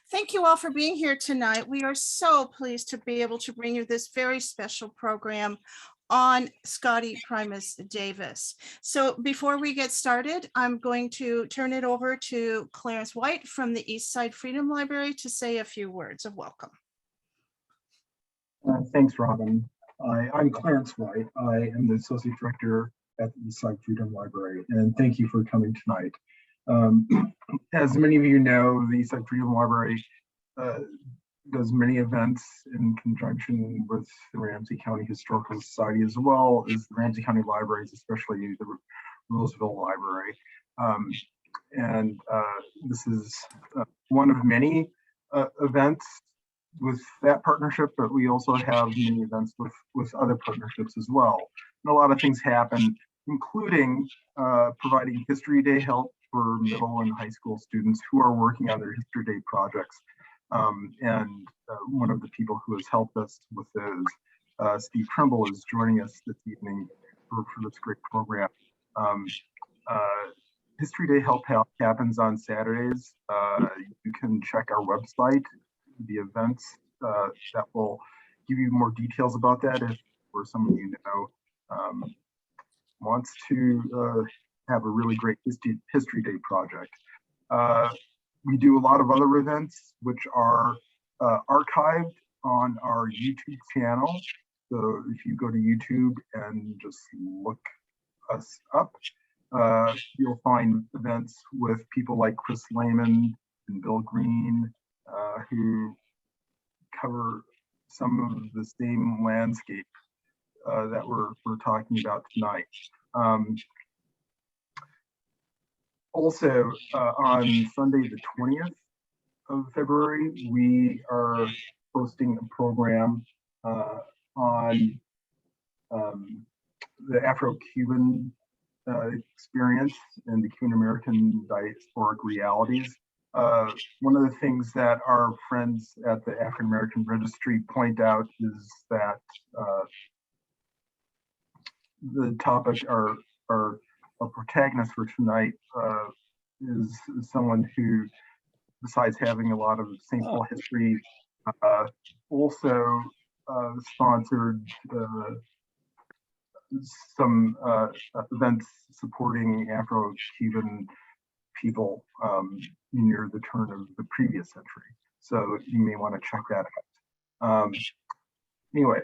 Thank you all for being here tonight. We are so pleased to be able to bring you this very special program on Scottie Primus Davis. So before we get started, I'm going to turn it over to Clarence White from the East Side Freedom Library to say a few words of welcome. Thanks, Robin. I'm Clarence White. I am the Associate Director at the East Side Freedom Library, and thank you for coming tonight. As many of you know, the East Side Freedom Library does many events in conjunction with the Ramsey County Historical Society, as well as the Ramsey County Libraries, especially the Roseville Library. This is one of many events with that partnership, but we also have many events with other partnerships as well. And a lot of things happen, including providing History Day help for middle and high school students who are working on their History Day projects. One of the people who has helped us with those, Steve Trimble, is joining us this evening for this great program. History Day help happens on Saturdays. You can check our website, the events that will give you more details about that if or some of you know wants to have a really great History Day project. We do a lot of other events which are archived on our YouTube channel. So if you go to YouTube and just look us up, you'll find events with people like Chris Lehman and Bill Green, who cover some of the same landscape that we're talking about tonight. Also, on Sunday the 20th of February, we are hosting a program on the Afro-Cuban experience and the Cuban-American diasporic realities. One of the things that our friends at the African American Registry point out is that the topic, our protagonist for tonight is someone who, besides having a lot of St. Paul history, also sponsored some events supporting Afro-Cuban people near the turn of the previous century. So you may want to check that out. Anyway,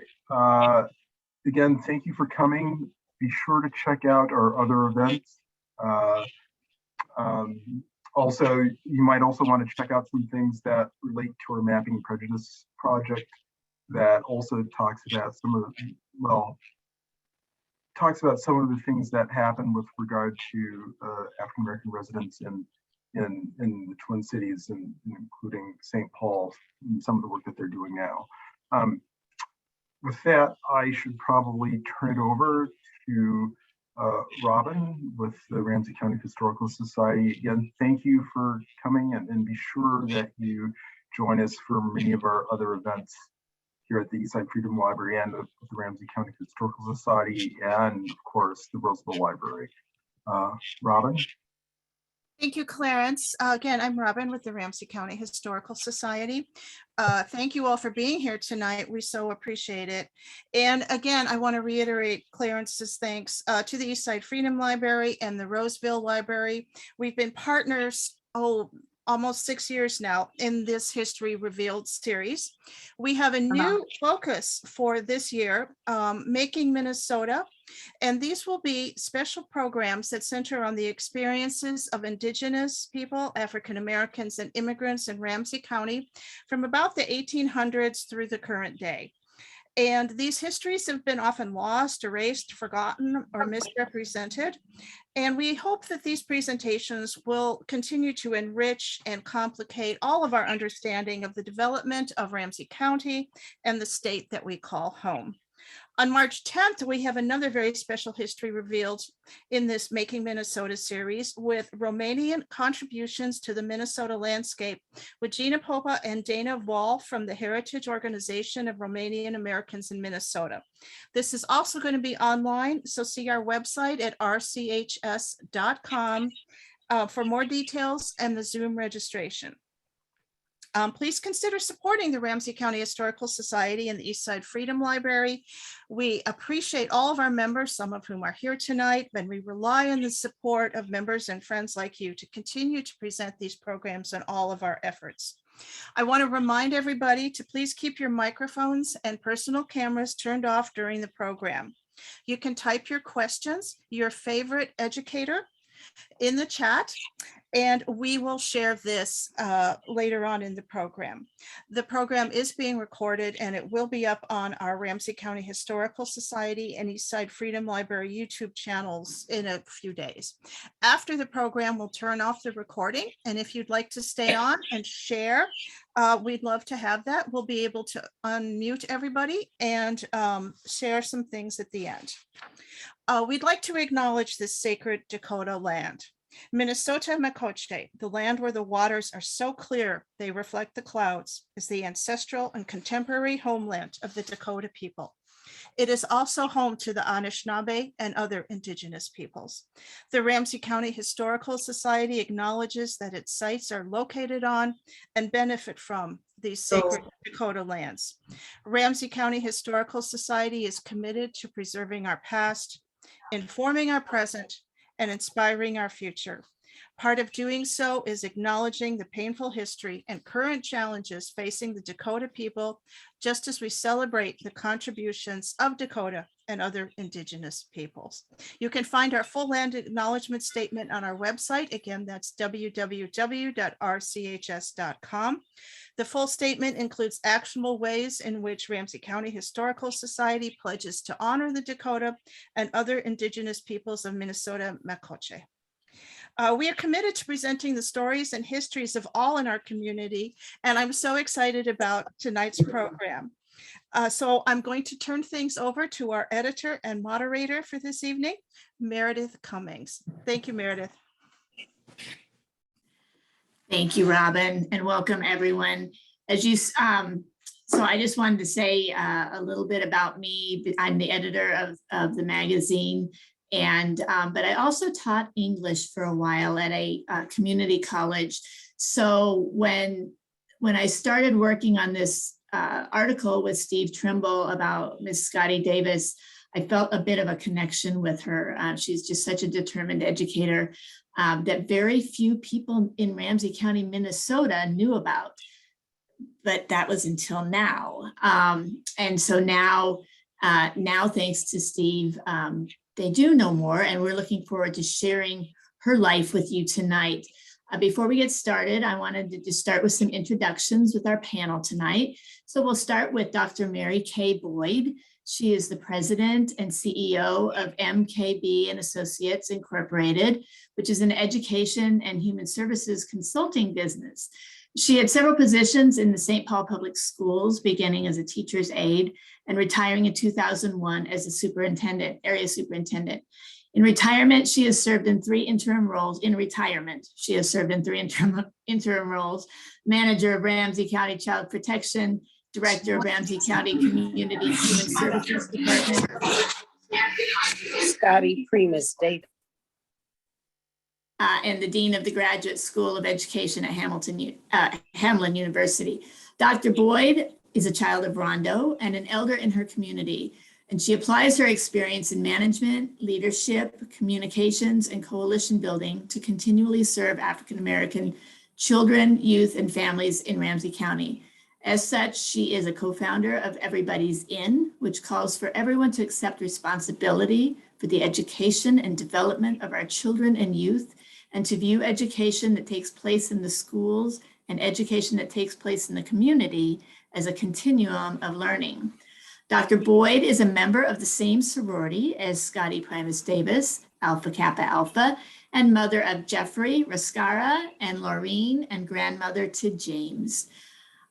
again, thank you for coming. Be sure to check out our other events. Also, you might also want to check out some things that relate to our Mapping Prejudice project that also talks about some of the things that happen with regard to African American residents in the Twin Cities, and including St. Paul, and some of the work that they're doing now. With that, I should probably turn it over to Robin with the Ramsey County Historical Society. Again, thank you for coming, and be sure that you join us for many of our other events here at the Eastside Freedom Library and the Ramsey County Historical Society, and of course the Roseville Library. Robin? Thank you, Clarence. Again, I'm Robin with the Ramsey County Historical Society. Thank you all for being here tonight. We so appreciate it. And again, I want to reiterate Clarence's thanks to the Eastside Freedom Library and the Roseville Library. We've been partners, almost 6 years now in this History Revealed series. We have a new focus for this year, Making Minnesota. And these will be special programs that center on the experiences of Indigenous people, African Americans, and immigrants in Ramsey County from about the 1800s through the current day. And these histories have been often lost, erased, forgotten, or misrepresented. And we hope that these presentations will continue to enrich and complicate all of our understanding of the development of Ramsey County and the state that we call home. On March 10th, we have another very special History Revealed in this Making Minnesota series with Romanian contributions to the Minnesota landscape with Gina Popa and Dana Wall from the Heritage Organization of Romanian Americans in Minnesota. This is also going to be online, so see our website at rchs.com for more details and the Zoom registration. Please consider supporting the Ramsey County Historical Society and the Eastside Freedom Library. We appreciate all of our members, some of whom are here tonight, and we rely on the support of members and friends like you to continue to present these programs and all of our efforts. I want to remind everybody to please keep your microphones and personal cameras turned off during the program. You can type your questions, your favorite educator, in the chat, and we will share this later on in the program. The program is being recorded and it will be up on our Ramsey County Historical Society and Eastside Freedom Library YouTube channels in a few days. After the program, we'll turn off the recording, and if you'd like to stay on and share, we'd love to have that. We'll be able to unmute everybody and share some things at the end. We'd like to acknowledge this sacred Dakota land. Minnesota Makoche, the land where the waters are so clear they reflect the clouds, is the ancestral and contemporary homeland of the Dakota people. It is also home to the Anishinaabe and other indigenous peoples. The Ramsey County Historical Society acknowledges that its sites are located on and benefit from these sacred Dakota lands. Ramsey County Historical Society is committed to preserving our past, informing our present, and inspiring our future. Part of doing so is acknowledging the painful history and current challenges facing the Dakota people, just as we celebrate the contributions of Dakota and other indigenous peoples. You can find our full land acknowledgement statement on our website. Again, that's www.rchs.com. The full statement includes actionable ways in which Ramsey County Historical Society pledges to honor the Dakota and other indigenous peoples of Minnesota Makoche. We are committed to presenting the stories and histories of all in our community, and I'm so excited about tonight's program. So I'm going to turn things over to our editor and moderator for this evening, Meredith Cummings. Thank you, Meredith. Thank you, Robin, and welcome everyone. As you, so I just wanted to say a little bit about me. I'm the editor of the magazine, and but I also taught English for a while at a community college. So when I started working on this article with Steve Trimble about Miss Scottie Davis, I felt a bit of a connection with her. She's just such a determined educator that very few people in Ramsey County, Minnesota knew about, but that was until now. And so now thanks to Steve, they do know more, and we're looking forward to sharing her life with you tonight. Before we get started, I wanted to just start with some introductions with our panel tonight. So we'll start with Dr. Mary Kay Boyd. She is the president and CEO of MKB and Associates Incorporated, which is an education and human services consulting business. She had several positions in the St. Paul Public Schools, beginning as a teacher's aide and retiring in 2001 as a superintendent, area superintendent. In retirement, she has served in three interim roles. Interim roles: manager of Ramsey County Child Protection, director of Ramsey County Community Human Services Department. Scottie Primus Davis. And the dean of the Graduate School of Education at Hamlin University. Dr. Boyd is a child of Rondo and an elder in her community, and she applies her experience in management, leadership, communications, and coalition building to continually serve African-American children, youth, and families in Ramsey County. As such, she is a co-founder of Everybody's In, which calls for everyone to accept responsibility for the education and development of our children and youth, and to view education that takes place in the schools and education that takes place in the community as a continuum of learning. Dr. Boyd is a member of the same sorority as Scottie Primus Davis, Alpha Kappa Alpha, and mother of Jeffrey, Rascara, and Laureen, and grandmother to James.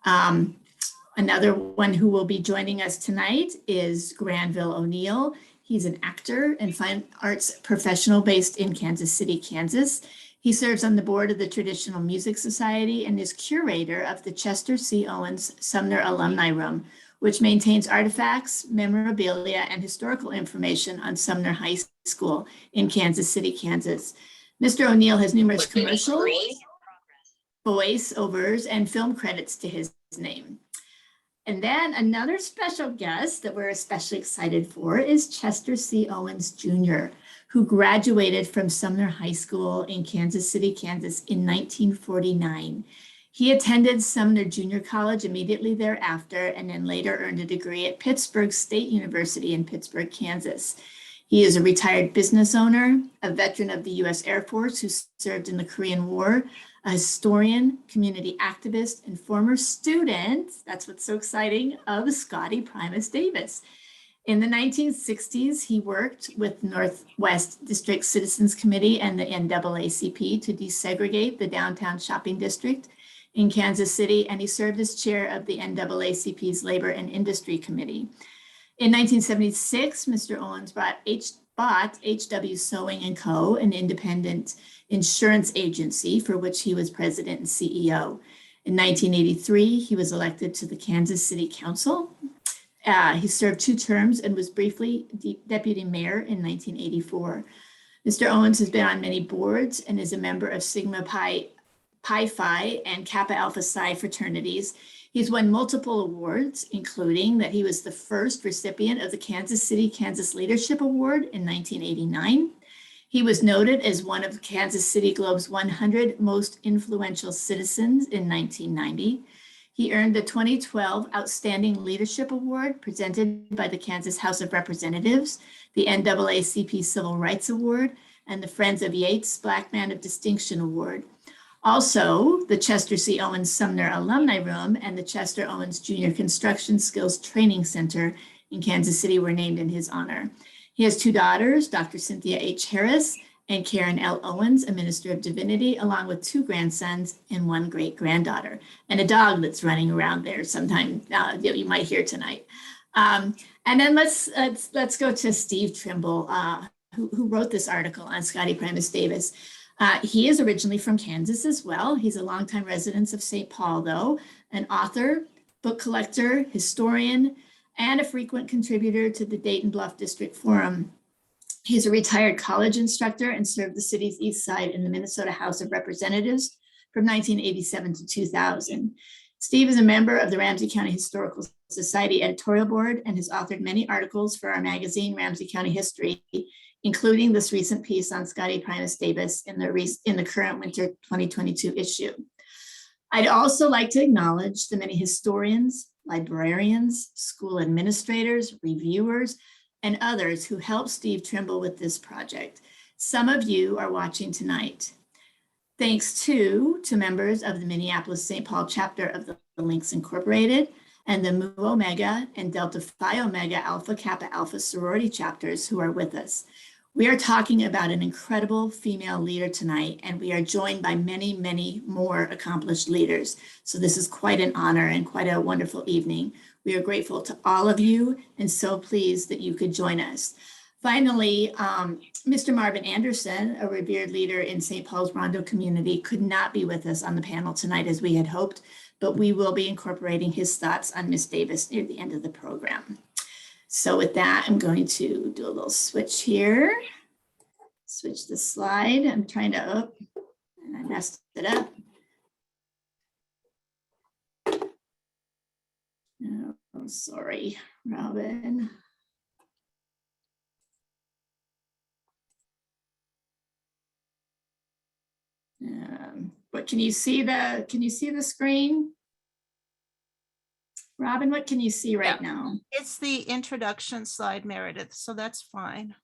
Another one who will be joining us tonight is Granville O'Neal. He's an actor and fine arts professional based in Kansas City, Kansas. He serves on the board of the Traditional Music Society and is curator of the Chester C. Owens Sumner Alumni Room, which maintains artifacts, memorabilia, and historical information on Sumner High School in Kansas City, Kansas. Mr. O'Neal has numerous commercials. voiceovers, and film credits to his name. And then another special guest that we're especially excited for is Chester C. Owens Jr., who graduated from Sumner High School in Kansas City, Kansas in 1949. He attended Sumner Junior College immediately thereafter, and then later earned a degree at Pittsburgh State University in Pittsburgh, Kansas. He is a retired business owner, a veteran of the U.S. Air Force who served in the Korean War, a historian, community activist, and former student, that's what's so exciting, of Scottie Primus Davis. In the 1960s, he worked with Northwest District Citizens Committee and the NAACP to desegregate the downtown shopping district in Kansas City, and he served as chair of the NAACP's Labor and Industry Committee. In 1976, Mr. Owens bought H.W. Sewing & Co., an independent insurance agency for which he was president and CEO. In 1983, he was elected to the Kansas City Council. He served 2 terms and was briefly deputy mayor in 1984. Mr. Owens has been on many boards and is a member of Sigma Pi Phi and Kappa Alpha Psi fraternities. He's won multiple awards, including that he was the first recipient of the Kansas City, Kansas Leadership Award in 1989. He was noted as one of Kansas City Globe's 100 most influential citizens in 1990. He earned the 2012 Outstanding Leadership Award presented by the Kansas House of Representatives, the NAACP Civil Rights Award, and the Friends of Yates Black Man of Distinction Award. Also, the Chester C. Owens Sumner Alumni Room and the Chester Owens Jr. Construction Skills Training Center in Kansas City were named in his honor. He has 2 daughters, Dr. Cynthia H. Harris and Karen L. Owens, a minister of divinity, along with 2 grandsons and 1 great-granddaughter, and a dog that's running around there sometime you might hear tonight. And then let's go to Steve Trimble, who wrote this article on Scottie Primus Davis. He is originally from Kansas as well. He's a longtime resident of St. Paul, though, an author, book collector, historian, and a frequent contributor to the Dayton Bluff District Forum. He's a retired college instructor and served the city's east side in the Minnesota House of Representatives from 1987 to 2000. Steve is a member of the Ramsey County Historical Society editorial board and has authored many articles for our magazine, Ramsey County History, including this recent piece on Scottie Primus Davis in the current winter 2022 issue. I'd also like to acknowledge the many historians, librarians, school administrators, reviewers, and others who helped Steve Trimble with this project. Some of you are watching tonight. Thanks to members of the Minneapolis-St. Paul chapter of the Links Incorporated and the Mu Omega and Delta Phi Omega Alpha Kappa Alpha sorority chapters who are with us. We are talking about an incredible female leader tonight, and we are joined by many, many more accomplished leaders. So this is quite an honor and quite a wonderful evening. We are grateful to all of you and so pleased that you could join us. Finally, Mr. Marvin Anderson, a revered leader in St. Paul's Rondo community, could not be with us on the panel tonight as we had hoped, but we will be incorporating his thoughts on Miss Davis near the end of the program. So with that, I'm going to do a little switch here. Switch the slide. I'm trying to, and I messed it up. Oh, sorry, Robin. But can you see the screen? Robin, what can you see right now? It's the introduction slide, Meredith, so that's fine.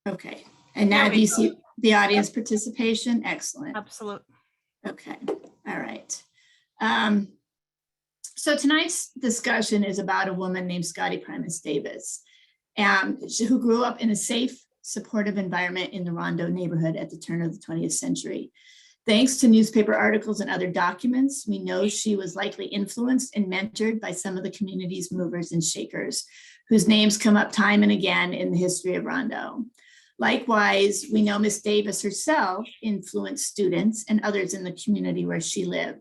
Okay, and now do you see the audience participation? Excellent. Absolutely. Okay, all right. So tonight's discussion is about a woman named Scottie Primus Davis, who grew up in a safe, supportive environment in the Rondo neighborhood at the turn of the 20th century. Thanks to newspaper articles and other documents, we know she was likely influenced and mentored by some of the community's movers and shakers, whose names come up time and again in the history of Rondo. Likewise, we know Miss Davis herself influenced students and others in the community where she lived.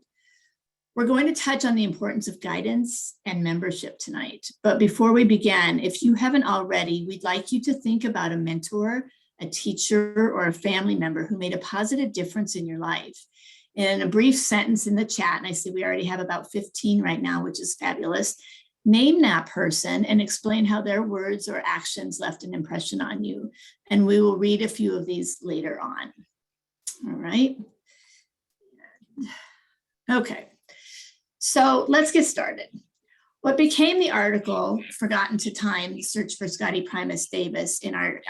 We're going to touch on the importance of guidance and membership tonight. But before we begin, if you haven't already, we'd like you to think about a mentor, a teacher, or a family member who made a positive difference in your life. in a brief sentence in the chat, and I see we already have about 15 right now, which is fabulous. Name that person and explain how their words or actions left an impression on you. And we will read a few of these later on. All right. Okay. So let's get started. What became the article, Forgotten to Time, Search for Scottie Primus Davis, in our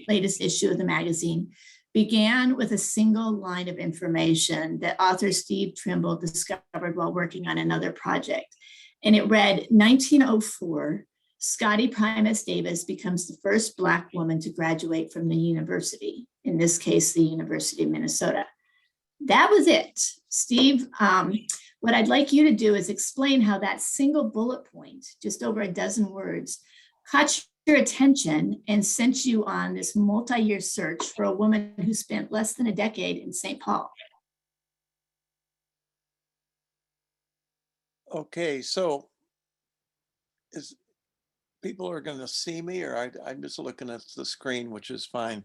latest issue of the magazine, began with a single line of information that author Steve Trimble discovered while working on another project. And it read, 1904, Scottie Primus Davis becomes the first Black woman to graduate from the university, in this case, the University of Minnesota. That was it. Steve, what I'd like you to do is explain how that single bullet point, just over a dozen words, caught your attention and sent you on this multi-year search for a woman who spent less than a decade in St. Paul. Okay, so people are going to see me, or I'm just looking at the screen, which is fine.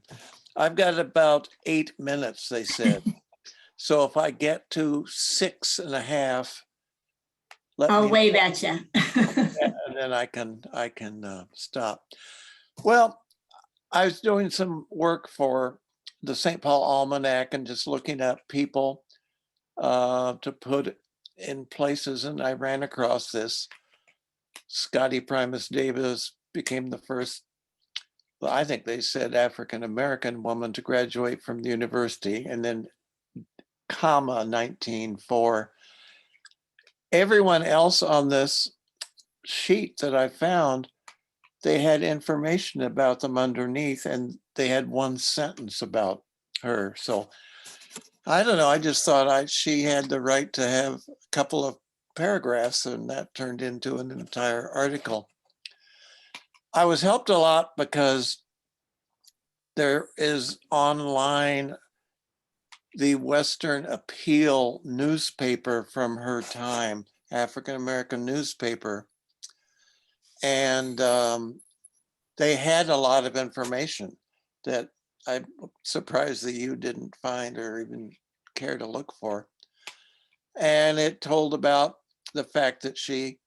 I've got about 8 minutes, they said. So if I get to 6.5, I'll wave at you. and then I can stop. Well, I was doing some work for the St. Paul Almanac and just looking at people to put in places, and I ran across this. Scottie Primus Davis became the first, well, I think they said African-American woman to graduate from the university, and then comma 1904. Everyone else on this sheet that I found, they had information about them underneath, and they had one sentence about her. So I don't know, I just thought she had the right to have a couple of paragraphs, and that turned into an entire article. I was helped a lot because there is online the Western Appeal newspaper from her time, African-American newspaper. And they had a lot of information that I'm surprised that you didn't find or even care to look for. And it told about the fact that she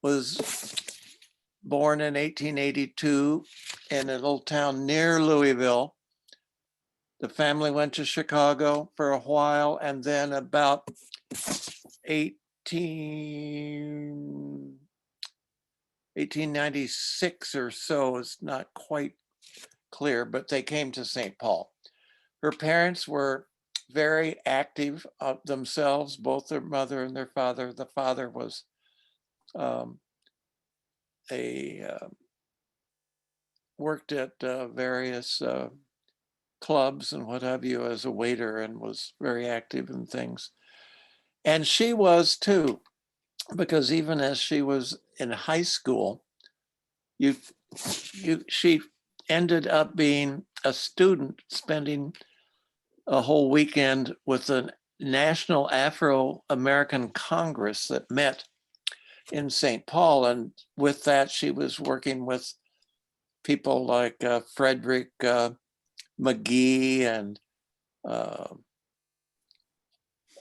was born in 1882 in a little town near Louisville. The family went to Chicago for a while, and then about 1896 or so, is not quite clear, but they came to St. Paul. Her parents were very active themselves, both their mother and their father. The father was worked at various clubs and what have you as a waiter, and was very active in things. And she was too, because even as she was in high school, she ended up being a student, spending a whole weekend with the National Afro-American Congress that met in St. Paul. And with that, she was working with people like Frederick McGee and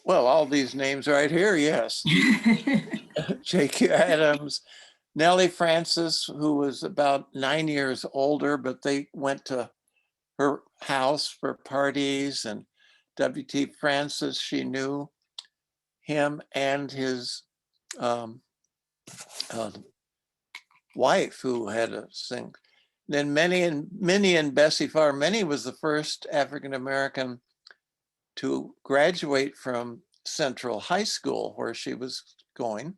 well, all these names right here, yes. J.Q. Adams, Nellie Francis, who was about 9 years older, but they went to her house for parties, and W.T. Francis, she knew him and his wife, who had a sing. Then Minnie and Bessie Farr. Minnie was the first African-American to graduate from Central High School, where she was going,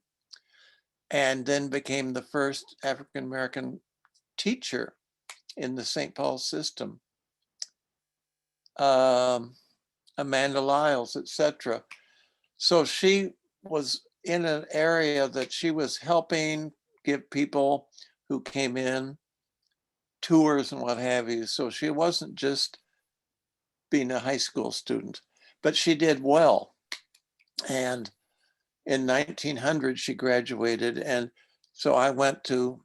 and then became the first African-American teacher in the St. Paul system. Amanda Lyles, etc. So she was in an area that she was helping give people who came in tours and what have you. So she wasn't just being a high school student, but she did well. And in 1900, she graduated. And so I went to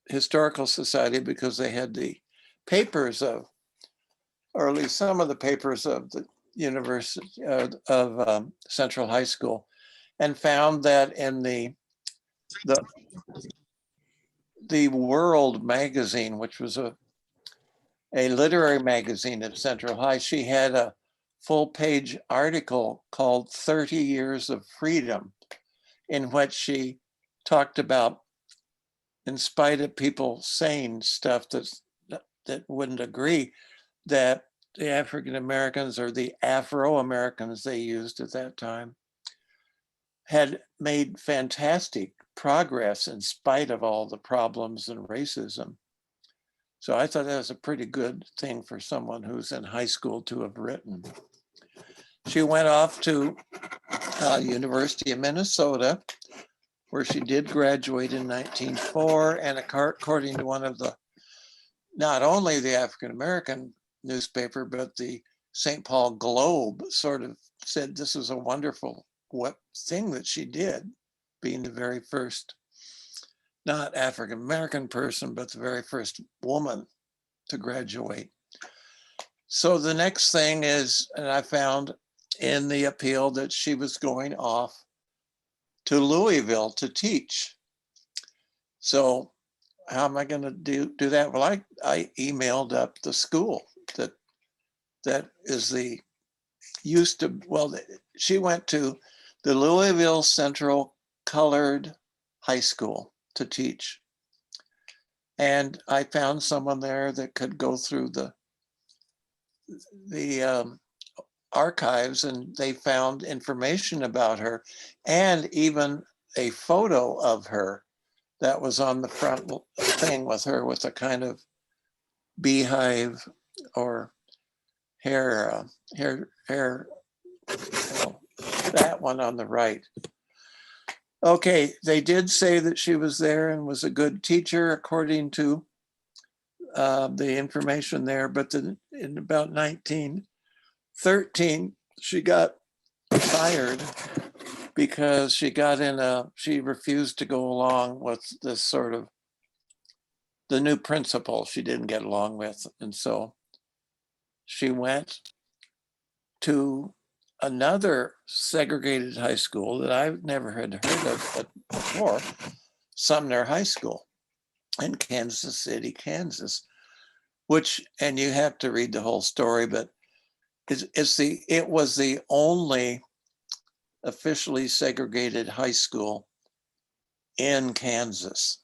Historical Society because they had the papers of, or at least some of the papers of University of Central High School, and found that in the World magazine, which was a literary magazine at Central High, she had a full-page article called 30 Years of Freedom, in which she talked about, in spite of people saying stuff that wouldn't agree, that the African Americans, or the Afro Americans they used at that time, had made fantastic progress in spite of all the problems and racism. So I thought that was a pretty good thing for someone who's in high school to have written. She went off to University of Minnesota, where she did graduate in 1904, and according to one of the, not only the African American newspaper, but the St. Paul Globe sort of said this was a wonderful thing that she did, being the very first, not African American person, but the very first woman to graduate. So the next thing is, and I found in the appeal, that she was going off to Louisville to teach. So how am I going to do that? Well, I emailed up the school that is she went to the Louisville Central Colored High School to teach. And I found someone there that could go through the archives, and they found information about her, and even a photo of her that was on the front thing with her, with a kind of beehive or hair, that one on the right. Okay, they did say that she was there and was a good teacher according to the information there, but in about 1913, she got fired because she refused to go along with this sort of, the new principal she didn't get along with. And so she went to another segregated high school that I've never had heard of before, Sumner High School in Kansas City, Kansas, which, and you have to read the whole story, but it was the only officially segregated high school in Kansas,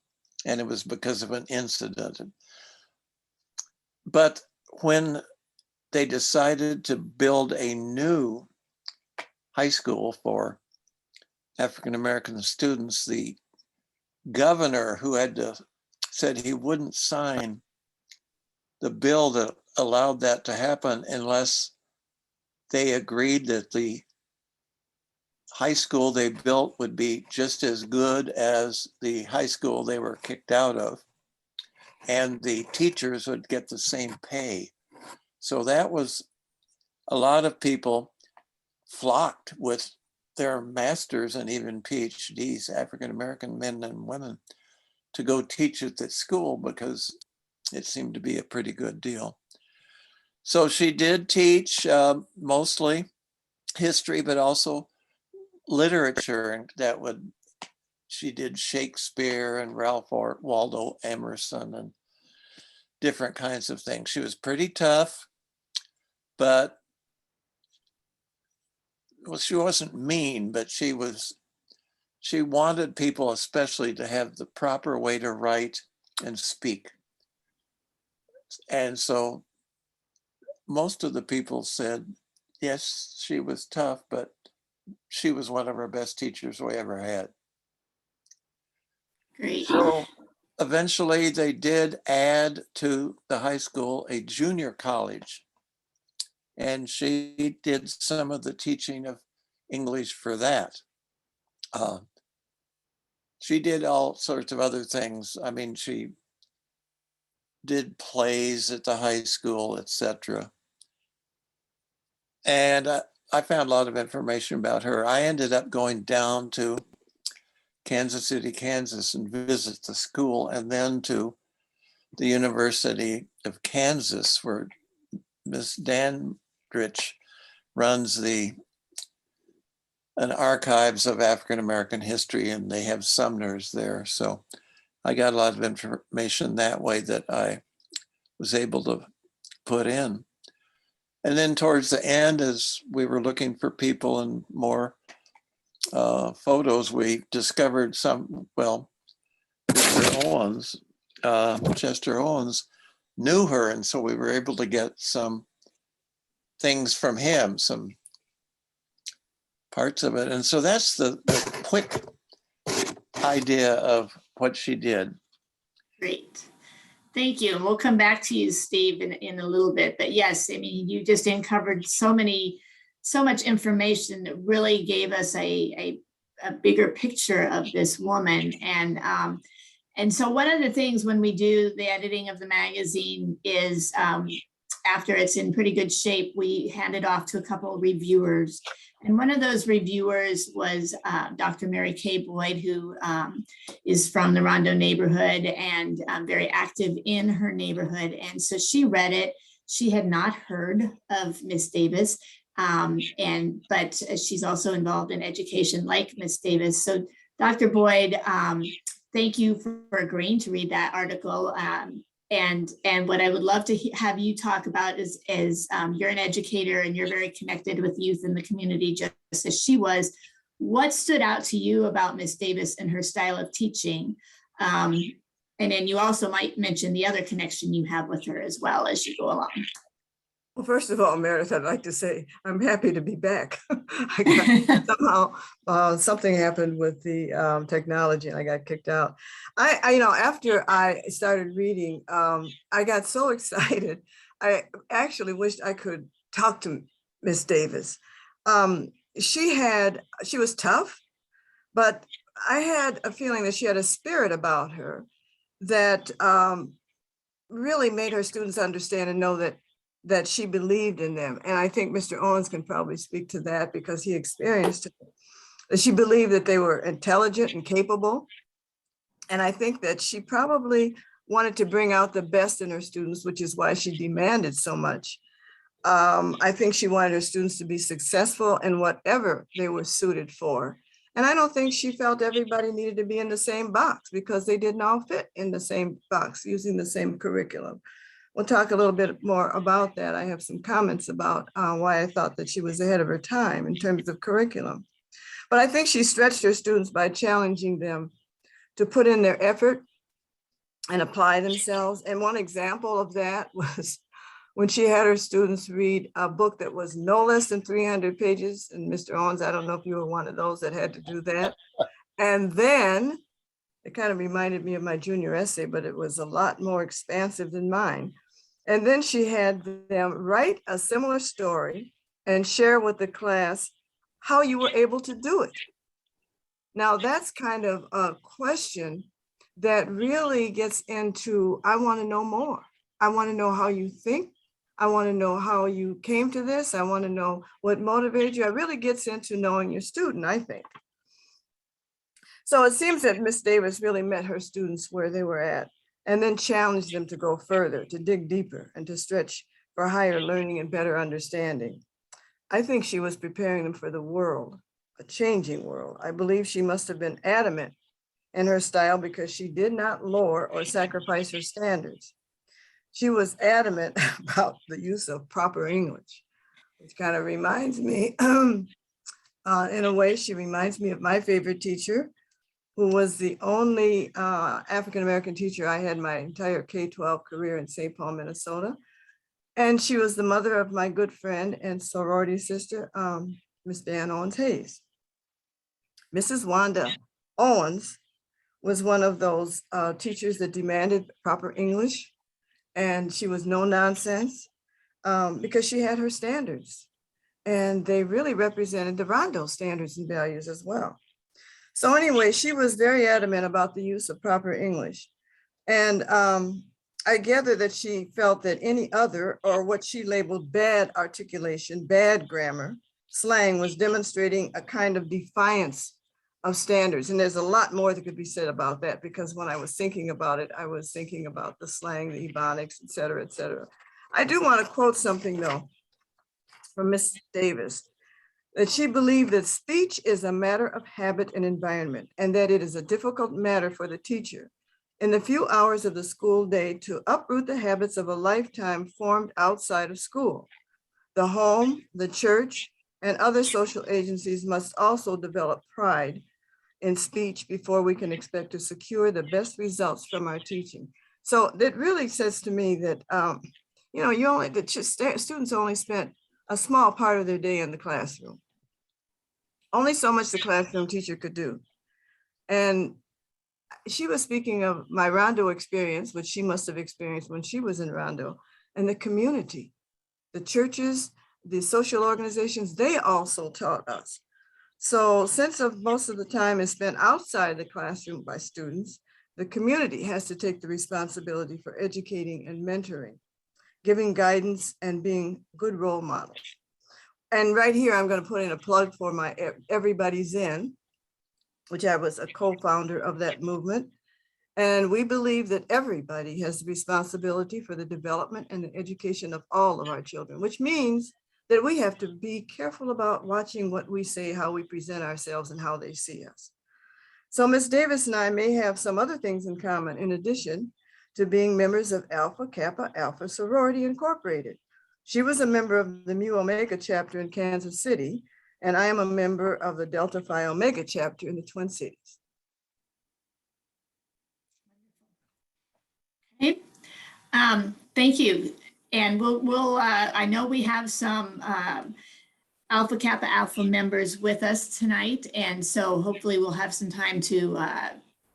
and it was because of an incident. But when they decided to build a new high school for African American students, the governor who said he wouldn't sign the bill that allowed that to happen unless they agreed that the high school they built would be just as good as the high school they were kicked out of, and the teachers would get the same pay. So that was, a lot of people flocked with their masters and even PhDs, African American men and women, to go teach at that school because it seemed to be a pretty good deal. So she did teach mostly history, but also literature, and she did Shakespeare and Ralph Waldo Emerson and different kinds of things. She was pretty tough, but she wasn't mean, but she wanted people especially to have the proper way to write and speak. And so most of the people said, yes, she was tough, but she was one of our best teachers we ever had. Great. So eventually they did add to the high school a junior college, and she did some of the teaching of English for that. She did all sorts of other things. I mean, she did plays at the high school, etc. And I found a lot of information about her. I ended up going down to Kansas City, Kansas, and visit the school, and then to the University of Kansas, where Miss Dandridge runs an archives of African American history, and they have Sumners there. So I got a lot of information that way that I was able to put in. And then towards the end, as we were looking for people and more photos, we discovered some, well, Mr. Owens, Chester Owens knew her. And so we were able to get some things from him, some parts of it. And so that's the quick idea of what she did. Great. Thank you. And we'll come back to you, Steve, in a little bit. But yes, I mean, you just uncovered so much information that really gave us a bigger picture of this woman. And so one of the things when we do the editing of the magazine is after it's in pretty good shape, we hand it off to a couple of reviewers. And one of those reviewers was Dr. Mary Kay Boyd, who is from the Rondo neighborhood and very active in her neighborhood. And so she read it. She had not heard of Miss Davis, but she's also involved in education like Miss Davis. So Dr. Boyd, thank you for agreeing to read that article. And what I would love to have you talk about is you're an educator and you're very connected with youth in the community, just as she was. What stood out to you about Miss Davis and her style of teaching? And then you also might mention the other connection you have with her as well as you go along. Well, first of all, Meredith, I'd like to say I'm happy to be back. Somehow something happened with the technology and I got kicked out. I after I started reading, I got so excited. I actually wished I could talk to Miss Davis. She was tough, but I had a feeling that she had a spirit about her that really made her students understand and know that she believed in them. And I think Mr. Owens can probably speak to that because he experienced it. That she believed that they were intelligent and capable. And I think that she probably wanted to bring out the best in her students, which is why she demanded so much. I think she wanted her students to be successful in whatever they were suited for. And I don't think she felt everybody needed to be in the same box because they didn't all fit in the same box using the same curriculum. We'll talk a little bit more about that. I have some comments about why I thought that she was ahead of her time in terms of curriculum. But I think she stretched her students by challenging them to put in their effort and apply themselves. And one example of that was when she had her students read a book that was no less than 300 pages. And Mr. Owens, I don't know if you were one of those that had to do that. And then it kind of reminded me of my junior essay, but it was a lot more expansive than mine. And then she had them write a similar story and share with the class how you were able to do it. Now that's kind of a question that really gets into, I want to know more. I want to know how you think. I want to know how you came to this. I want to know what motivated you. It really gets into knowing your student, I think. So it seems that Miss Davis really met her students where they were at and then challenged them to go further, to dig deeper and to stretch for higher learning and better understanding. I think she was preparing them for the world, a changing world. I believe she must have been adamant in her style because she did not lower or sacrifice her standards. She was adamant about the use of proper English, which kind of reminds me, in a way, she reminds me of my favorite teacher, who was the only African-American teacher I had my entire K-12 career in St. Paul, Minnesota. And she was the mother of my good friend and sorority sister, Miss Dan Owens Hayes. Mrs. Wanda Owens was one of those teachers that demanded proper English, and she was no nonsense because she had her standards. And they really represented the Rondo standards and values as well. So anyway, she was very adamant about the use of proper English. And I gather that she felt that any other, or what she labeled bad articulation, bad grammar, slang, was demonstrating a kind of defiance of standards. And there's a lot more that could be said about that, because when I was thinking about it, I was thinking about the slang, the ebonics, et cetera, et cetera. I do want to quote something though from Miss Davis, that she believed that speech is a matter of habit and environment, and that it is a difficult matter for the teacher in the few hours of the school day to uproot the habits of a lifetime formed outside of school. The home, the church, and other social agencies must also develop pride in speech before we can expect to secure the best results from our teaching. So that really says to me that, students only spent a small part of their day in the classroom. Only so much the classroom teacher could do. And she was speaking of my Rondo experience, which she must have experienced when she was in Rondo, and the community, the churches, the social organizations, they also taught us. So since most of the time is spent outside the classroom by students, the community has to take the responsibility for educating and mentoring, giving guidance and being good role models. And right here, I'm going to put in a plug for my Everybody's In, which I was a co-founder of that movement. And we believe that everybody has the responsibility for the development and the education of all of our children, which means that we have to be careful about watching what we say, how we present ourselves, and how they see us. So Ms. Davis and I may have some other things in common in addition to being members of Alpha Kappa Alpha Sorority Incorporated. She was a member of the Mu Omega chapter in Kansas City, and I am a member of the Delta Phi Omega chapter in the Twin Cities. Okay. Thank you. And I know we have some Alpha Kappa Alpha members with us tonight. And so hopefully we'll have some time to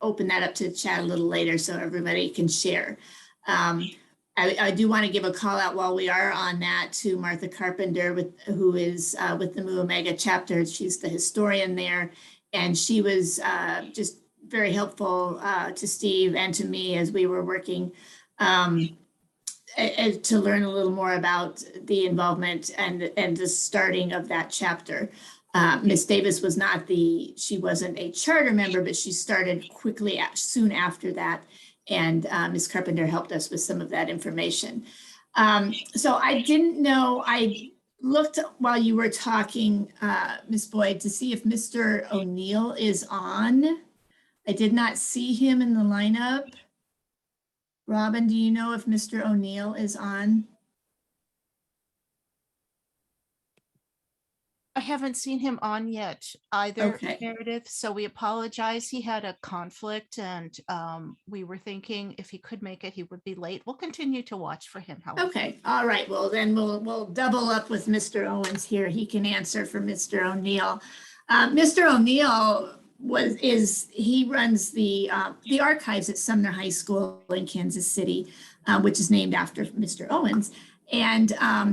open that up to chat a little later so everybody can share. I do want to give a call out while we are on that to Martha Carpenter, who is with the Mu Omega chapter. She's the historian there. And she was just very helpful to Steve and to me as we were working to learn a little more about the involvement and the starting of that chapter. Ms. Davis she wasn't a charter member, but she started soon after that. And Ms. Carpenter helped us with some of that information. So I didn't know, I looked while you were talking, Ms. Boyd, to see if Mr. O'Neal is on. I did not see him in the lineup. Robin, do you know if Mr. O'Neal is on? I haven't seen him on yet either, Okay. Meredith, so we apologize. He had a conflict and we were thinking if he could make it, he would be late. We'll continue to watch for him, however. Okay, all right. Well, then we'll double up with Mr. Owens here. He can answer for Mr. O'Neal. Mr. O'Neal he runs the archives at Sumner High School in Kansas City, which is named after Mr. Owens. And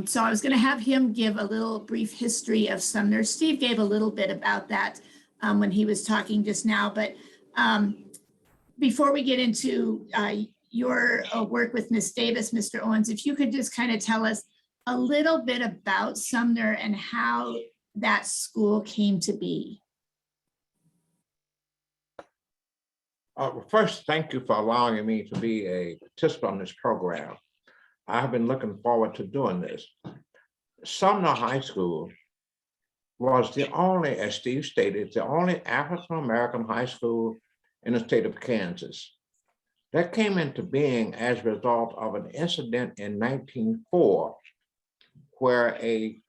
so I was going to have him give a little brief history of Sumner. Steve gave a little bit about that when he was talking just now. But before we get into your work with Ms. Davis, Mr. Owens, if you could just kind of tell us a little bit about Sumner and how that school came to be. First, thank you for allowing me to be a participant on this program. I have been looking forward to doing this. Sumner High School was the only, as Steve stated, the only African-American high school in the state of Kansas. That came into being as a result of an incident in 1904, where a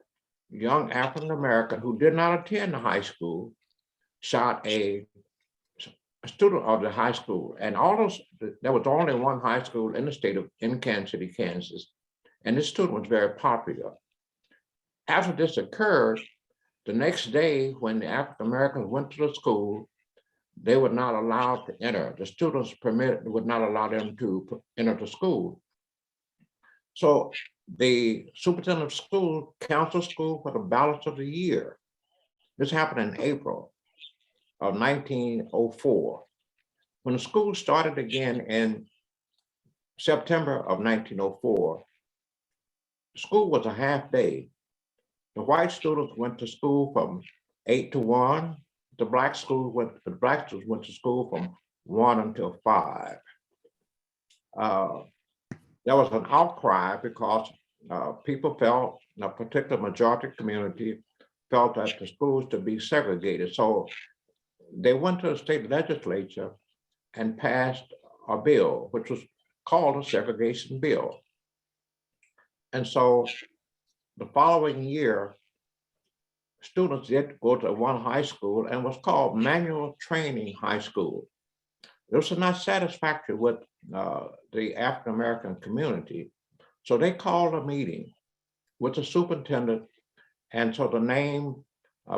young African-American who did not attend the high school shot a student of the high school. And there was only one high school in the state in Kansas City, Kansas. And this student was very popular. After this occurred, the next day when the African Americans went to the school, they were not allowed to enter. The students would not allow them to enter the school. So the superintendent of school canceled school for the balance of the year. This happened in April of 1904. When the school started again in September of 1904, the school was a half day. The white students went to school from 8 to 1. The black students went to school from 1 until 5. There was an outcry because people felt a particular majority community felt that the schools to be segregated. So they went to the state legislature and passed a bill, which was called a segregation bill. And so the following year, students did go to one high school and was called Manual Training High School. This was not satisfactory with the African-American community. So they called a meeting with the superintendent, and so the name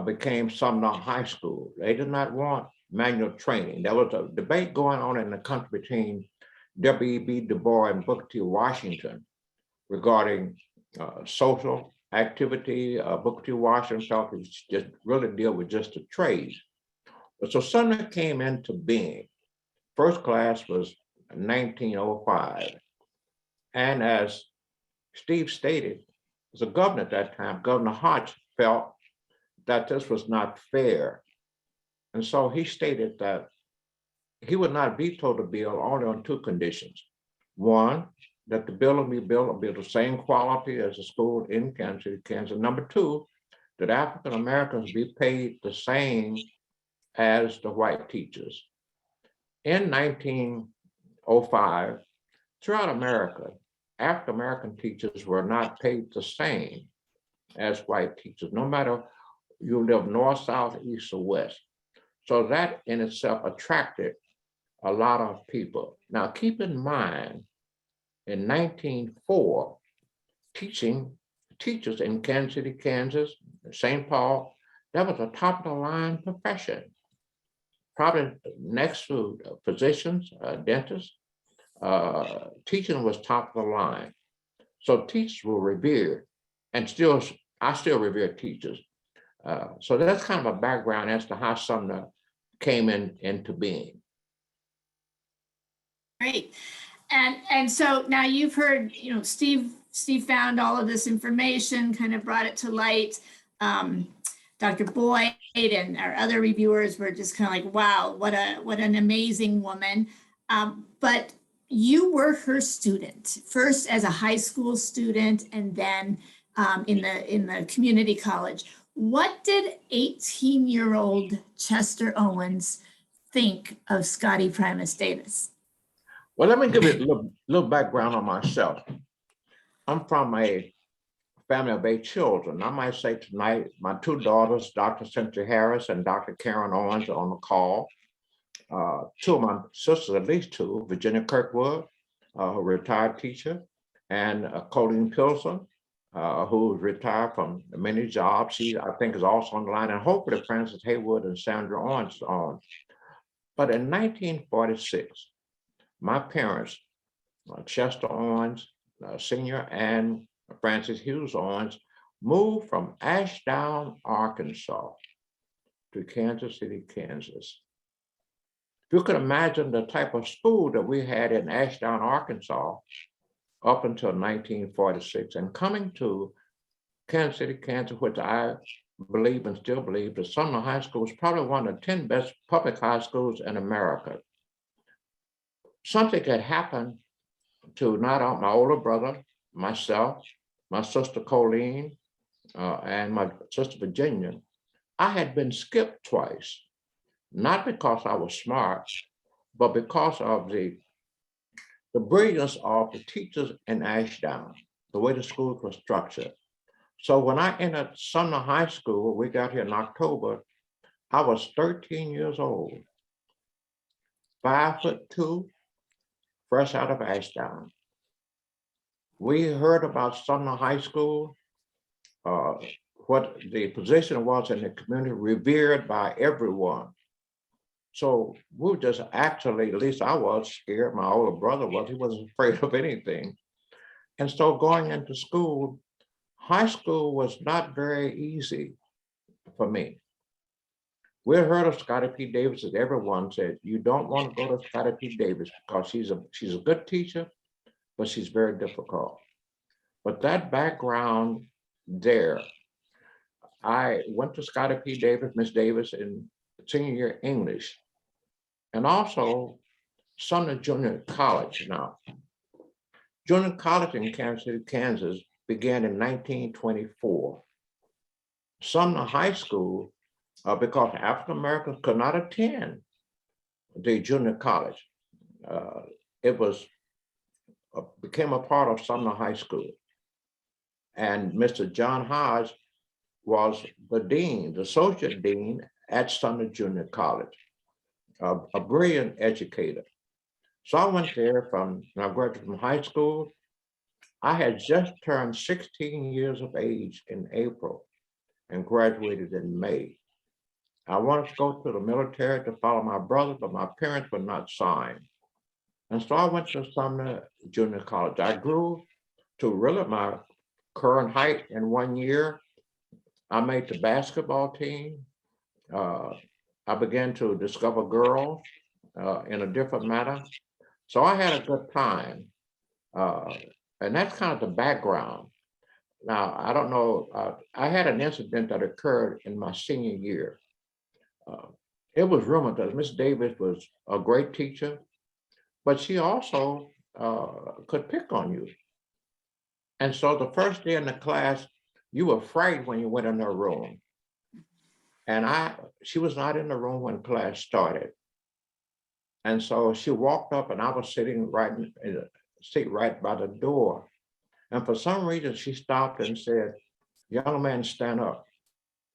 became Sumner High School. They did not want manual training. There was a debate going on in the country between W.E.B. Du Bois and Booker T. Washington regarding social activity. Booker T. Washington felt it just really deal with just the trades. So Sumner came into being. First class was 1905. And as Steve stated, as a governor at that time, Governor Hodge felt that this was not fair. And so he stated that he would not veto the bill only on two conditions. One, that the bill will be the same quality as the school in Kansas City, Kansas. Number two, that African Americans be paid the same as the white teachers. In 1905, throughout America, African American teachers were not paid the same as white teachers, no matter you live north, south, east, or west. So that in itself attracted a lot of people. Now keep in mind, in 1904, teachers in Kansas City, Kansas, St. Paul, that was a top of the line profession. Probably next to physicians, dentists, teaching was top of the line. So teachers were revered, and I still revere teachers. So that's kind of a background as to how Sumner came into being. Great. And so now you've heard, Steve found all of this information, kind of brought it to light. Dr. Boyd and our other reviewers were just kind of like, wow, what an amazing woman. But you were her student, first as a high school student, and then in the community college. What did 18-year-old Chester Owens think of Scottie Primus Davis? Well, let me give you a little background on myself. I'm from a family of 8 children. I might say tonight, my 2 daughters, Dr. Cynthia Harris and Dr. Karen Owens, are on the call. 2 of my sisters, at least 2, Virginia Kirkwood, a retired teacher, and Colleen Pilson, who retired from many jobs. She, I think, is also on the line, and hopefully Frances Haywood and Sandra Owens on. But in 1946, my parents, Chester Owens Sr. and Francis Hughes Owens, moved from Ashdown, Arkansas to Kansas City, Kansas. If you could imagine the type of school that we had in Ashdown, Arkansas up until 1946, and coming to Kansas City, Kansas, which I believe and still believe that Sumner High School is probably one of the 10 best public high schools in America. Something had happened to not only my older brother, myself, my sister Colleen, and my sister Virginia. I had been skipped twice, not because I was smart, but because of the brilliance of the teachers in Ashdown, the way the schools were structured. So when I entered Sumner High School, we got here in October, I was 13 years old, 5'2", fresh out of Ashdown. We heard about Sumner High School, what the position was in the community, revered by everyone. So we were just actually, at least I was scared, my older brother was, he wasn't afraid of anything. And so going into school, high school was not very easy for me. We heard of Scottie P. Davis, as everyone said, you don't want to go to Scottie P. Davis because she's a good teacher, but she's very difficult. But that background there, I went to Scottie P. Davis, Miss Davis, in senior year English, and also Sumner Junior College. Now, Junior College in Kansas City, Kansas began in 1924. Sumner High School, because African Americans could not attend the junior college, it was became a part of Sumner High School. And Mr. John Hodge was the dean, the associate dean at Sumner Junior College, a brilliant educator. So I went there when I graduated from high school. I had just turned 16 years of age in April and graduated in May. I wanted to go to the military to follow my brother, but my parents would not sign. And so I went to Sumner Junior College. I grew to really my current height in 1 year. I made the basketball team. I began to discover girls in a different manner. So I had a good time. And that's kind of the background. Now, I don't know, I had an incident that occurred in my senior year. It was rumored that Miss Davis was a great teacher, but she also could pick on you. And so the first day in the class, you were frightened when you went in her room. And she was not in the room when class started. And so she walked up and I was sitting right in the seat right by the door. And for some reason, she stopped and said, "Young man, stand up."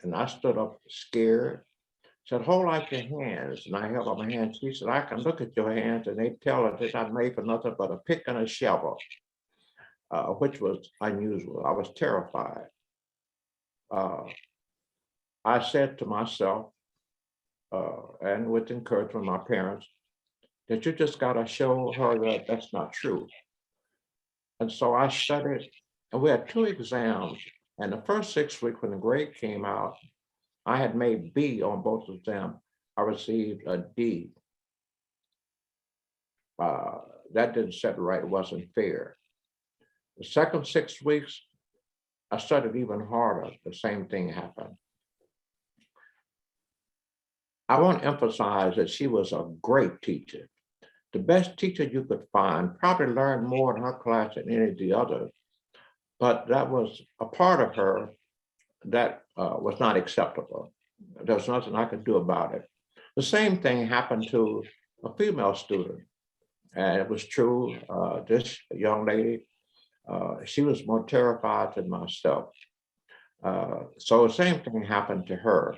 And I stood up scared. Said, "Hold out your hands." And I held up my hands. She said, "I can look at your hands and they tell us they're not made for nothing but a pick and a shovel," which was unusual. I was terrified. I said to myself, and with encouragement from my parents, that you just got to show her that that's not true. And so I studied, and we had 2 exams. And the first 6 weeks when the grade came out, I had made B on both exams. I received a D. That didn't set right, it wasn't fair. The second 6 weeks, I studied even harder. The same thing happened. I want to emphasize that she was a great teacher. The best teacher you could find, probably learned more in her class than any of the others, but that was a part of her that was not acceptable. There was nothing I could do about it. The same thing happened to a female student. And it was true, this young lady, she was more terrified than myself. So the same thing happened to her.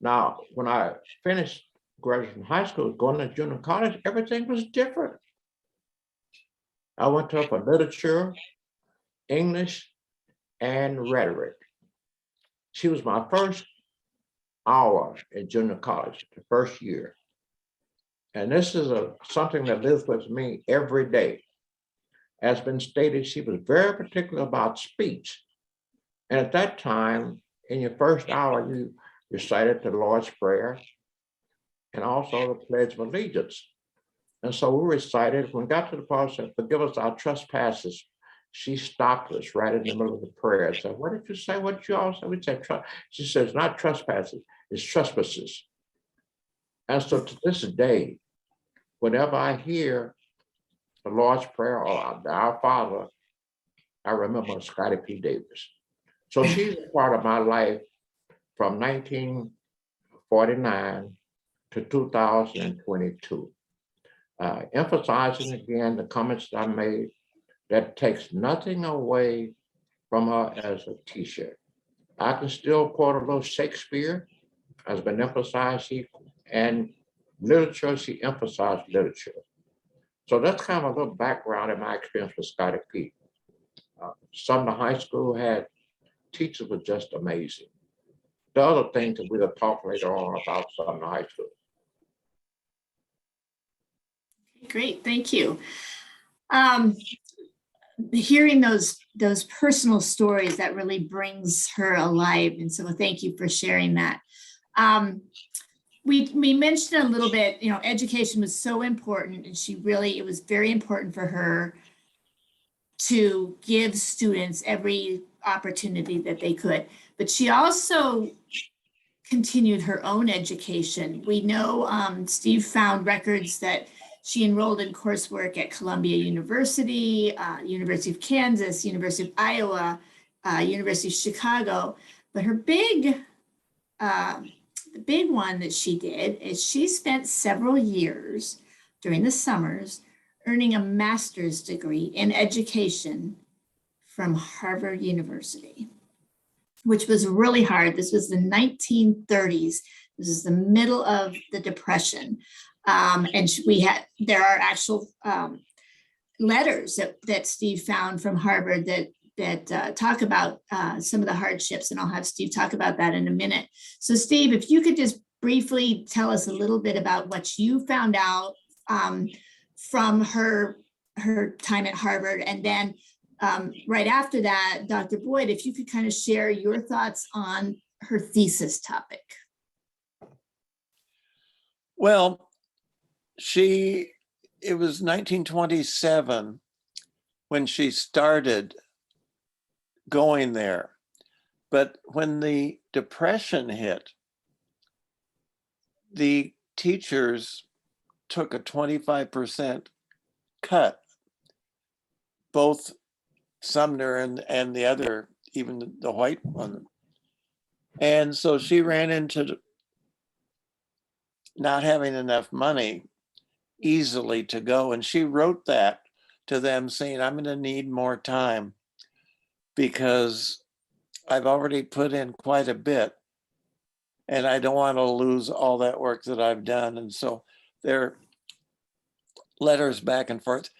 Now, when I finished graduating high school, going to junior college, everything was different. I went to for literature, English, and rhetoric. She was my first hour in junior college, the first year. And this is something that lives with me every day. As been stated, she was very particular about speech. And at that time, in your first hour, you recited the Lord's Prayer and also the Pledge of Allegiance. And so we recited, when we got to the part that said, "Forgive us our trespasses," she stopped us right in the middle of the prayer and said, "What did you say? What did you all say?" We said, she says, "Not trespasses, it's trespasses." And so to this day, whenever I hear the Lord's Prayer or Our Father, I remember Scottie P. Davis. So she's a part of my life from 1949 to 2022. Emphasizing again the comments that I made, that takes nothing away from her as a teacher. I can still quote a little Shakespeare, has been emphasized, and literature, she emphasized literature. So that's kind of a little background in my experience with Scottie P. Sumner High School had teachers were just amazing. The other things that we'll talk later on about Sumner High School. Great, thank you. Hearing those personal stories, that really brings her alive. And so thank you for sharing that. We mentioned a little bit, education was so important, and it was very important for her to give students every opportunity that they could. But she also continued her own education. We know Steve found records that She enrolled in coursework at Columbia University, University of Kansas, University of Iowa, University of Chicago. But her the big one that she did is she spent several years during the summers earning a master's degree in education from Harvard University, which was really hard. This was the 1930s. This is the middle of the Depression. And there are actual letters that Steve found from Harvard that talk about some of the hardships, and I'll have Steve talk about that in a minute. So Steve, if you could just briefly tell us a little bit about what you found out from her time at Harvard, and then right after that, Dr. Boyd, if you could kind of share your thoughts on her thesis topic. Well, it was 1927 when she started going there. But when the Depression hit, the teachers took a 25% cut, both Sumner and the other, even the white one. And so she ran into not having enough money easily to go. And she wrote that to them saying, I'm going to need more time because I've already put in quite a bit and I don't want to lose all that work that I've done. And so there are letters back and forth.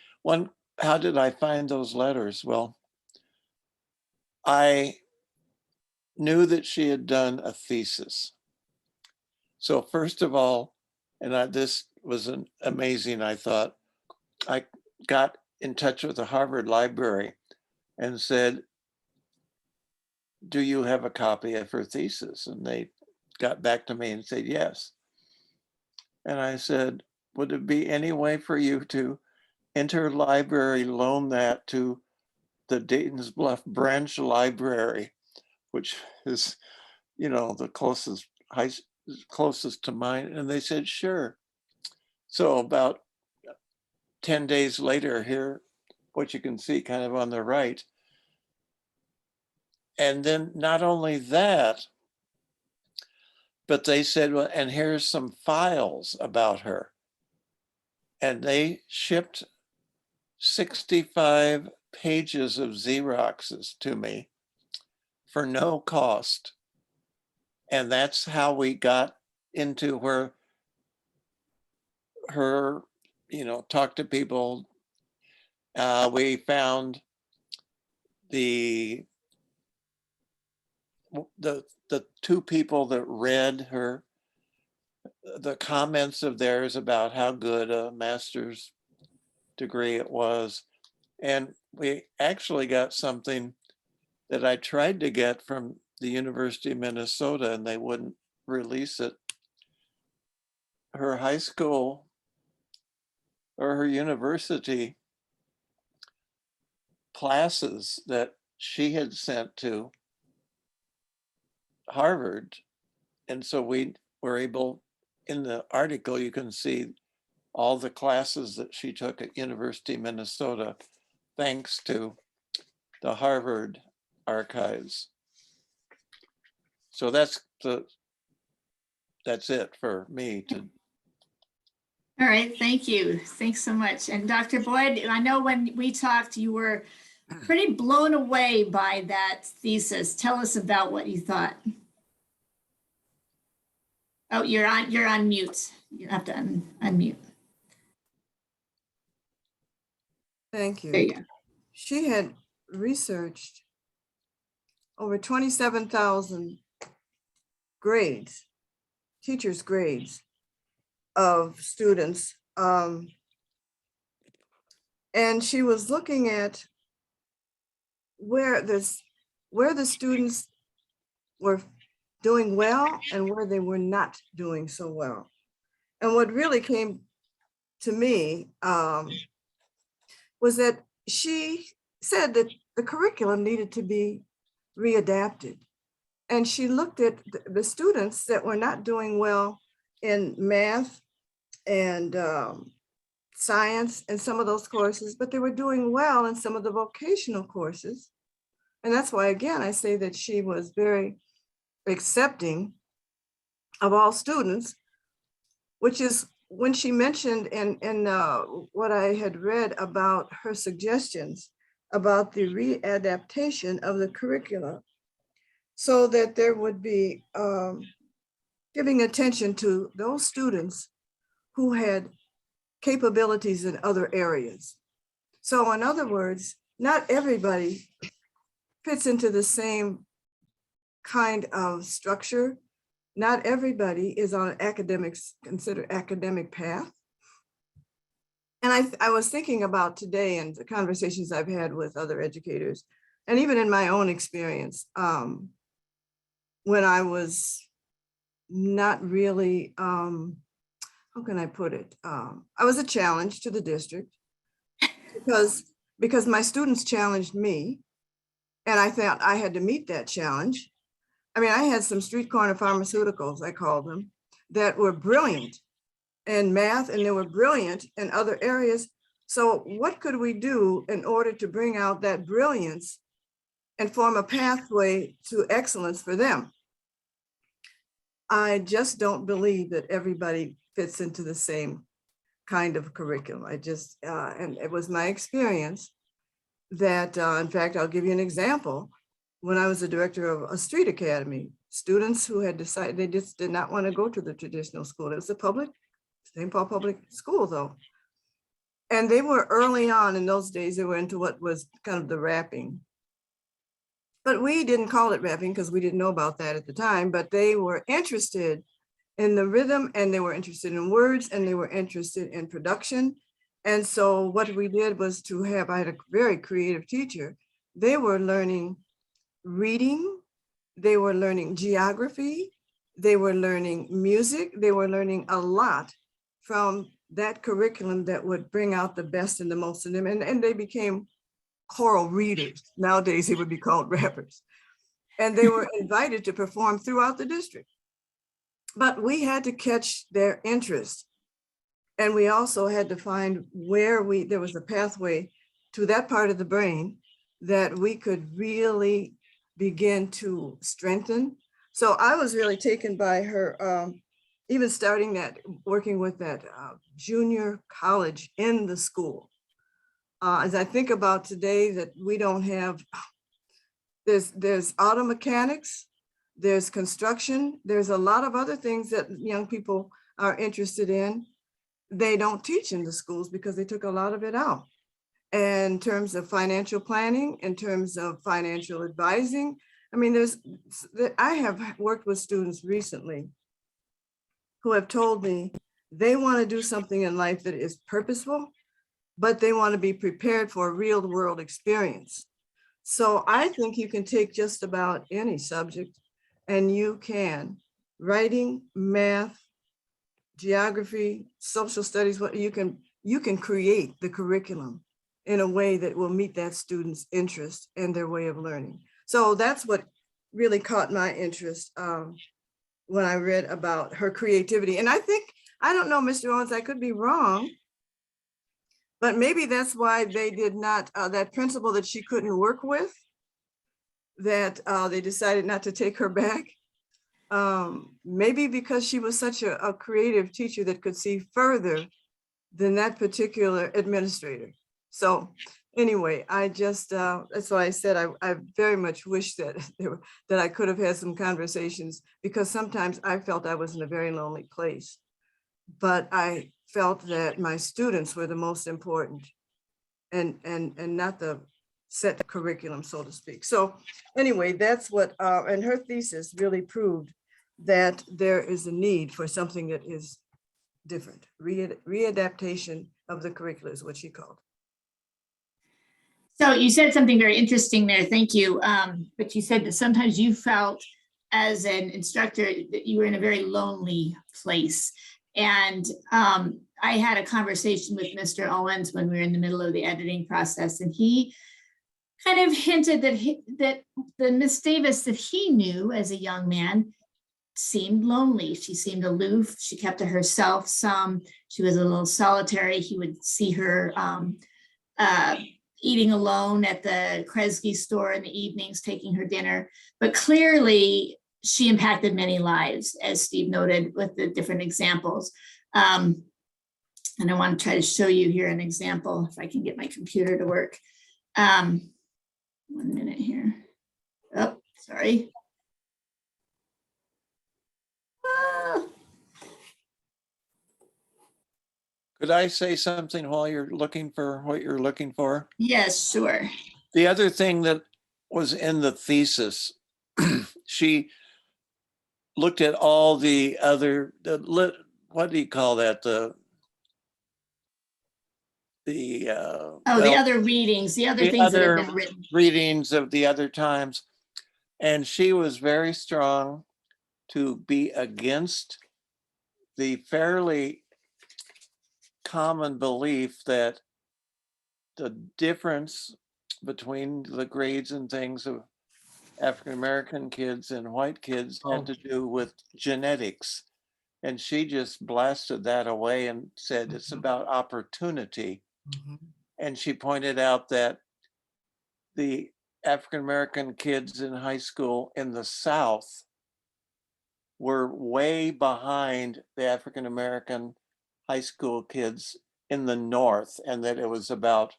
How did I find those letters? Well, I knew that she had done a thesis. So first of all, and this was amazing, I thought, I got in touch with the Harvard Library and said, do you have a copy of her thesis? And they got back to me and said, yes. And I said, would it be any way for you to interlibrary loan that to the Dayton's Bluff Branch Library, which is, the closest to mine? And they said, sure. So about 10 days later, here, what you can see kind of on the right. And then not only that, but they said, well, and here's some files about her. And they shipped 65 pages of Xeroxes to me for no cost. And that's how we got into where her, talk to people. We found the two people that read the comments of theirs about how good a master's degree it was. And we actually got something that I tried to get from the University of Minnesota and they wouldn't release it. Her high school or her university classes that she had sent to Harvard. And so we were able, in the article, you can see all the classes that she took at University of Minnesota, thanks to the Harvard archives. So that's it for me to. All right, thank you. Thanks so much. And Dr. Boyd, I know when we talked, you were pretty blown away by that thesis. Tell us about what you thought. Oh, you're on mute. You have to unmute. Thank you. There you go. She had researched over 27,000 grades, teachers' grades of students. And she was looking at where the students were doing well and where they were not doing so well. And what really came to me was that she said that the curriculum needed to be readapted. And she looked at the students that were not doing well in math and science in some of those courses, but they were doing well in some of the vocational courses. And that's why, again, I say that she was very accepting of all students, which is when she mentioned in what I had read about her suggestions about the readaptation of the curricula, so that there would be giving attention to those students who had capabilities in other areas. So in other words, not everybody fits into the same kind of structure. Not everybody is on an considered academic path. And I was thinking about today and the conversations I've had with other educators, and even in my own experience, when I was not really, how can I put it? I was a challenge to the district because my students challenged me, and I thought I had to meet that challenge. I mean, I had some street corner pharmaceuticals, I called them, that were brilliant in math, and they were brilliant in other areas. So what could we do in order to bring out that brilliance and form a pathway to excellence for them? I just don't believe that everybody fits into the same kind of curriculum. And it was my experience that, in fact, I'll give you an example. When I was the director of a street academy, students who had decided they just did not want to go to the traditional school. It was a public, St. Paul public school though. And they were early on in those days, they were into what was kind of the rapping. But we didn't call it rapping because we didn't know about that at the time, but they were interested in the rhythm, and they were interested in words, and they were interested in production. And so what we did was I had a very creative teacher. They were learning reading, they were learning geography, they were learning music, they were learning a lot from that curriculum that would bring out the best and the most in them. And they became choral readers. Nowadays, they would be called rappers. And they were invited to perform throughout the district. But we had to catch their interest. And we also had to find where there was a pathway to that part of the brain that we could really begin to strengthen. So I was really taken by her, even starting that, working with that junior college in the school. As I think about today, that we don't have, there's auto mechanics, there's construction, there's a lot of other things that young people are interested in. They don't teach in the schools because they took a lot of it out. And in terms of financial planning, in terms of financial advising, I mean, I have worked with students recently who have told me they want to do something in life that is purposeful, but they want to be prepared for a real world experience. So I think you can take just about any subject and you can, writing, math, geography, social studies, you can create the curriculum in a way that will meet that student's interest and their way of learning. So that's what really caught my interest when I read about her creativity. And I don't know, Mr. Owens, I could be wrong, but maybe that's why they did not, that principal that she couldn't work with, that they decided not to take her back. Maybe because she was such a creative teacher that could see further than that particular administrator. So anyway, I just, that's why I said I very much wish that I could have had some conversations, because sometimes I felt I was in a very lonely place. But I felt that my students were the most important and not the set curriculum, so to speak. So anyway, that's what, and her thesis really proved that there is a need for something that is different. Readaptation of the curricula is what she called. So you said something very interesting there. Thank you. But you said that sometimes you felt as an instructor that you were in a very lonely place. And I had a conversation with Mr. Owens when we were in the middle of the editing process, and he kind of hinted that the Miss Davis that he knew as a young man seemed lonely. She seemed aloof. She kept to herself some. She was a little solitary. He would see her eating alone at the Kresge store in the evenings, taking her dinner. But clearly, she impacted many lives, as Steve noted with the different examples. And I want to try to show you here an example, if I can get my computer to work. 1 minute here. Oh, sorry. Could I say something while you're looking for what you're looking for? Yes, sure. The other thing that was in the thesis, she looked at all the other, what do you call that? The The other readings, the other things that have been written. Readings of the other times. And she was very strong to be against the fairly common belief that the difference between the grades and things of African-American kids and white kids had to do with genetics. And she just blasted that away and said it's about opportunity. And she pointed out that the African-American kids in high school in the South were way behind the African-American high school kids in the North, and that it was about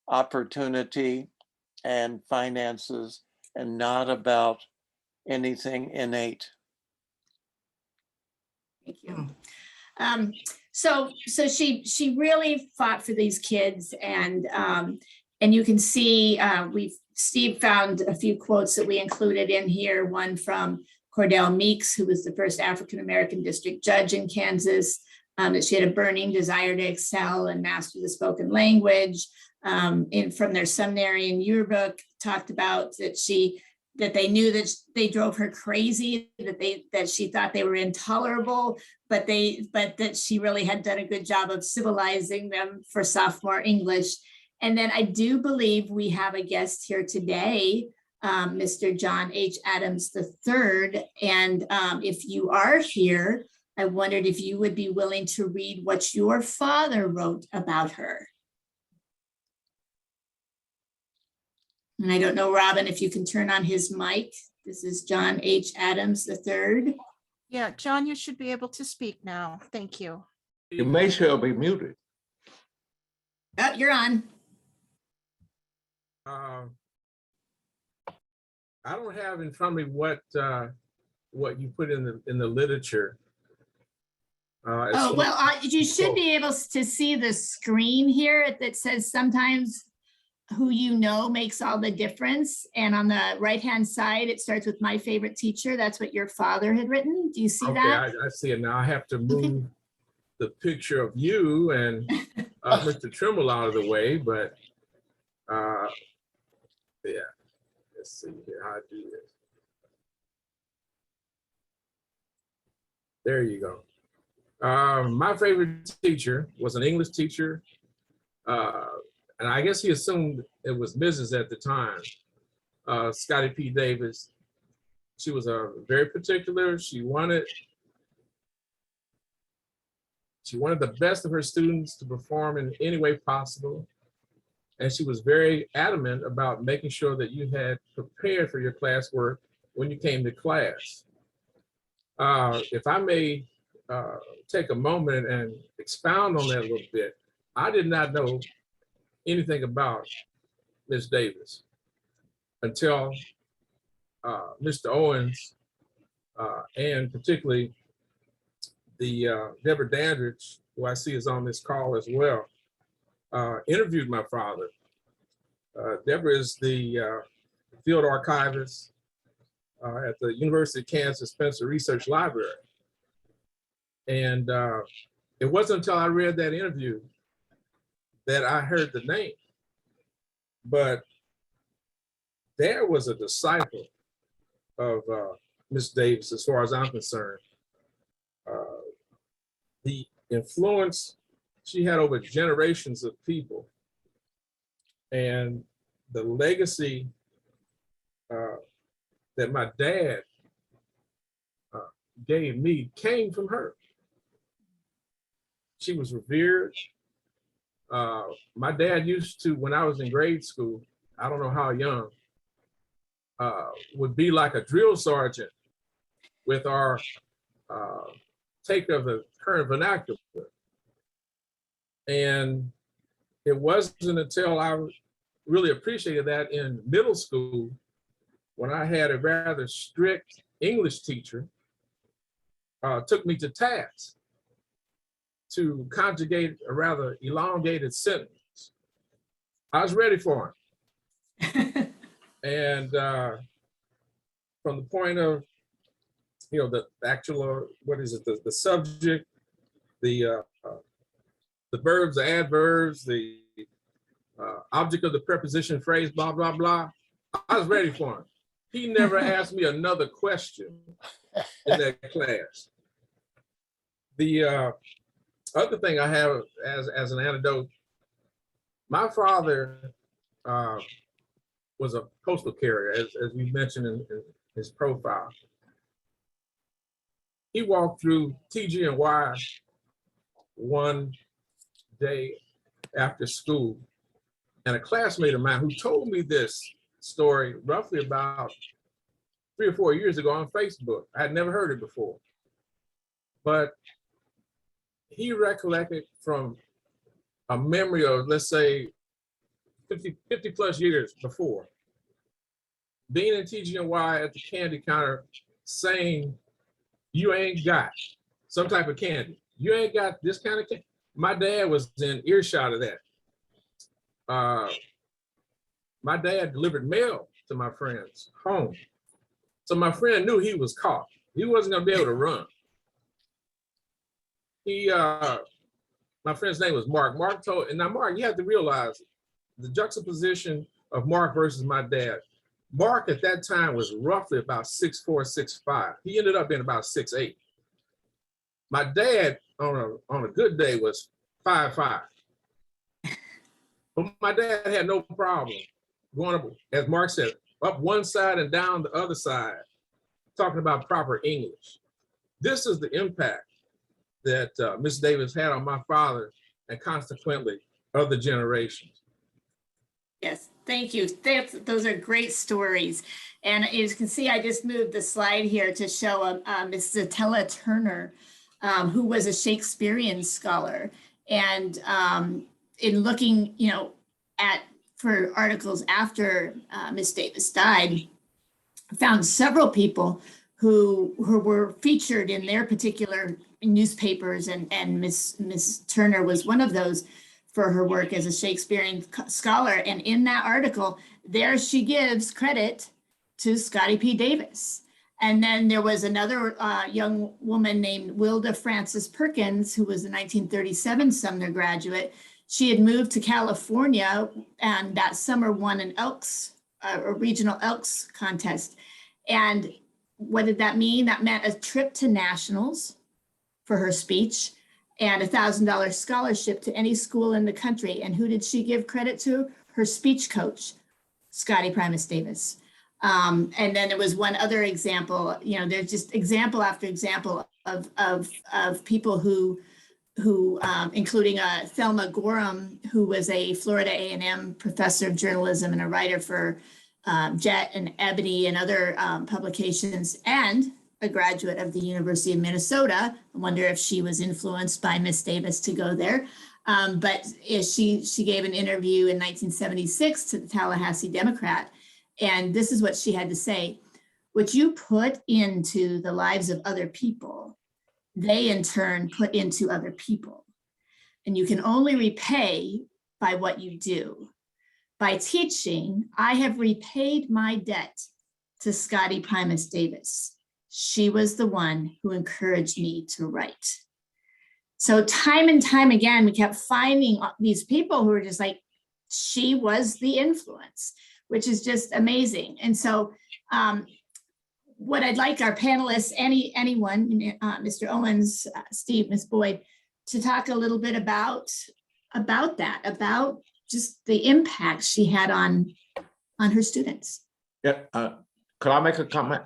opportunity and finances and not about anything innate. Thank you. So she really fought for these kids, and you can see Steve found a few quotes that we included in here. One from Cordell Meeks, who was the first African-American district judge in Kansas, that she had a burning desire to excel and master the spoken language. From their seminary and yearbook, talked about that they knew that they drove her crazy, that she thought they were intolerable, but that she really had done a good job of civilizing them for sophomore English. And then I do believe we have a guest here today, Mr. John H. Adams III. And if you are here, I wondered if you would be willing to read what your father wrote about her. And I don't know, Robin, if you can turn on his mic. This is John H. Adams III. Yeah, John, you should be able to speak now. Thank you. You may still be muted. Oh, you're on. I don't have in front of me what you put in the literature. You should be able to see the screen here that says sometimes who you know makes all the difference. And on the right-hand side, it starts with my favorite teacher. That's what your father had written. Do you see that? I see it now. I have to move the picture of you and Mr. Trimble out of the way, but yeah, let's see here how I do this. There you go. My favorite teacher was an English teacher. And I guess he assumed it was business at the time. Scottie P. Davis. She was very particular. She wanted the best of her students to perform in any way possible. And she was very adamant about making sure that you had prepared for your classwork when you came to class. If I may take a moment and expound on that a little bit, I did not know anything about Ms. Davis until Mr. Owens and particularly the Deborah Dandridge, who I see is on this call as well, interviewed my father. Deborah is the field archivist at the University of Kansas Spencer Research Library. And it wasn't until I read that interview that I heard the name. But there was a disciple of Miss Davis, as far as I'm concerned. The influence she had over generations of people and the legacy that my dad gave me came from her. She was revered. My dad used to, when I was in grade school, I don't know how young, would be like a drill sergeant with our take of the current vernacular. And it wasn't until I really appreciated that in middle school when I had a rather strict English teacher took me to task to conjugate a rather elongated sentence. I was ready for him. And from the point of, the actual, what is it, the subject, the verbs, the adverbs, the object of the preposition, phrase, blah, blah, blah. I was ready for him. He never asked me another question in that class. The other thing I have as an anecdote, my father was a postal carrier, as we mentioned in his profile. He walked through TG&Y one day after school, and a classmate of mine who told me this story roughly about 3 or 4 years ago on Facebook. I had never heard it before, but he recollected from a memory of, let's say, 50 plus years before, being in TG&Y at the candy counter saying, "You ain't got some type of candy. You ain't got this kind of candy." My dad was in earshot of that. My dad delivered mail to my friend's home. So my friend knew he was caught. He wasn't gonna be able to run. My friend's name was Mark. Mark told, and now Mark, you have to realize the juxtaposition of Mark versus my dad. Mark at that time was roughly about 6'4", 6'5". He ended up being about 6'8". My dad on a good day was 5'5". But my dad had no problem going up, as Mark said, up one side and down the other side, talking about proper English. This is the impact that Ms. Davis had on my father and consequently other generations. Yes, thank you. Those are great stories. And as you can see, I just moved the slide here to show Ms. Zatella Turner, who was a Shakespearean scholar. And in looking, for articles after Ms. Davis died, found several people who were featured in their particular newspapers, and Ms. Turner was one of those for her work as a Shakespearean scholar. And in that article, there she gives credit to Scottie P. Davis. And then there was another young woman named Wilda Francis Perkins, who was a 1937 Sumner graduate. She had moved to California and that summer won an Elks, a regional Elks contest. And what did that mean? That meant a trip to nationals for her speech and $1,000 scholarship to any school in the country. And who did she give credit to? Her speech coach, Scottie Primus Davis. And then there was one other example. There's just example after example of people who including Thelma Gorham, who was a Florida A&M professor of journalism and a writer for Jet and Ebony and other publications, and a graduate of the University of Minnesota. I wonder if she was influenced by Miss Davis to go there. But she gave an interview in 1976 to the Tallahassee Democrat. And this is what she had to say: what you put into the lives of other people, they in turn put into other people. And you can only repay by what you do. By teaching, I have repaid my debt to Scottie Primus Davis. She was the one who encouraged me to write. So time and time again, we kept finding these people who were just like, she was the influence, which is just amazing. And so what I'd like our panelists, anyone, Mr. Owens, Steve, Ms. Boyd, to talk a little bit about that, about just the impact she had on her students. Yeah, could I make a comment?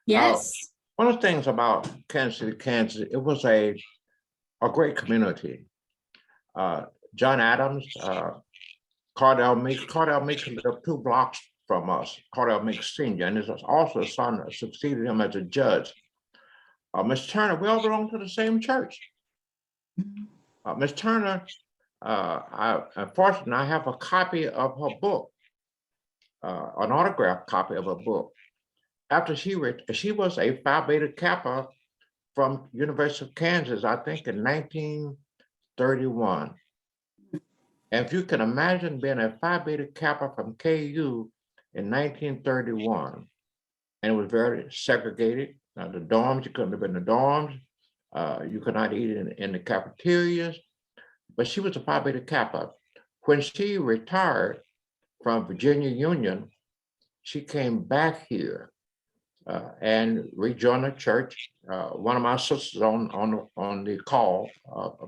Yes. One of the things about Kansas City, Kansas, it was a great community. John Adams, Cardell Meeks lived 2 blocks from us, Cardell Meeks Sr., and his also a son that succeeded him as a judge. Miss Turner, we all belong to the same church. Miss Turner, unfortunately, I have a copy of her book, an autographed copy of her book. After she was a Phi Beta Kappa from University of Kansas, I think in 1931. And if you can imagine being a Phi Beta Kappa from KU in 1931, and it was very segregated. The dorms, you couldn't live in the dorms. You could not eat in the cafeterias, but she was a Phi Beta Kappa. When she retired from Virginia Union, she came back here and rejoined the church. One of my sisters on the call,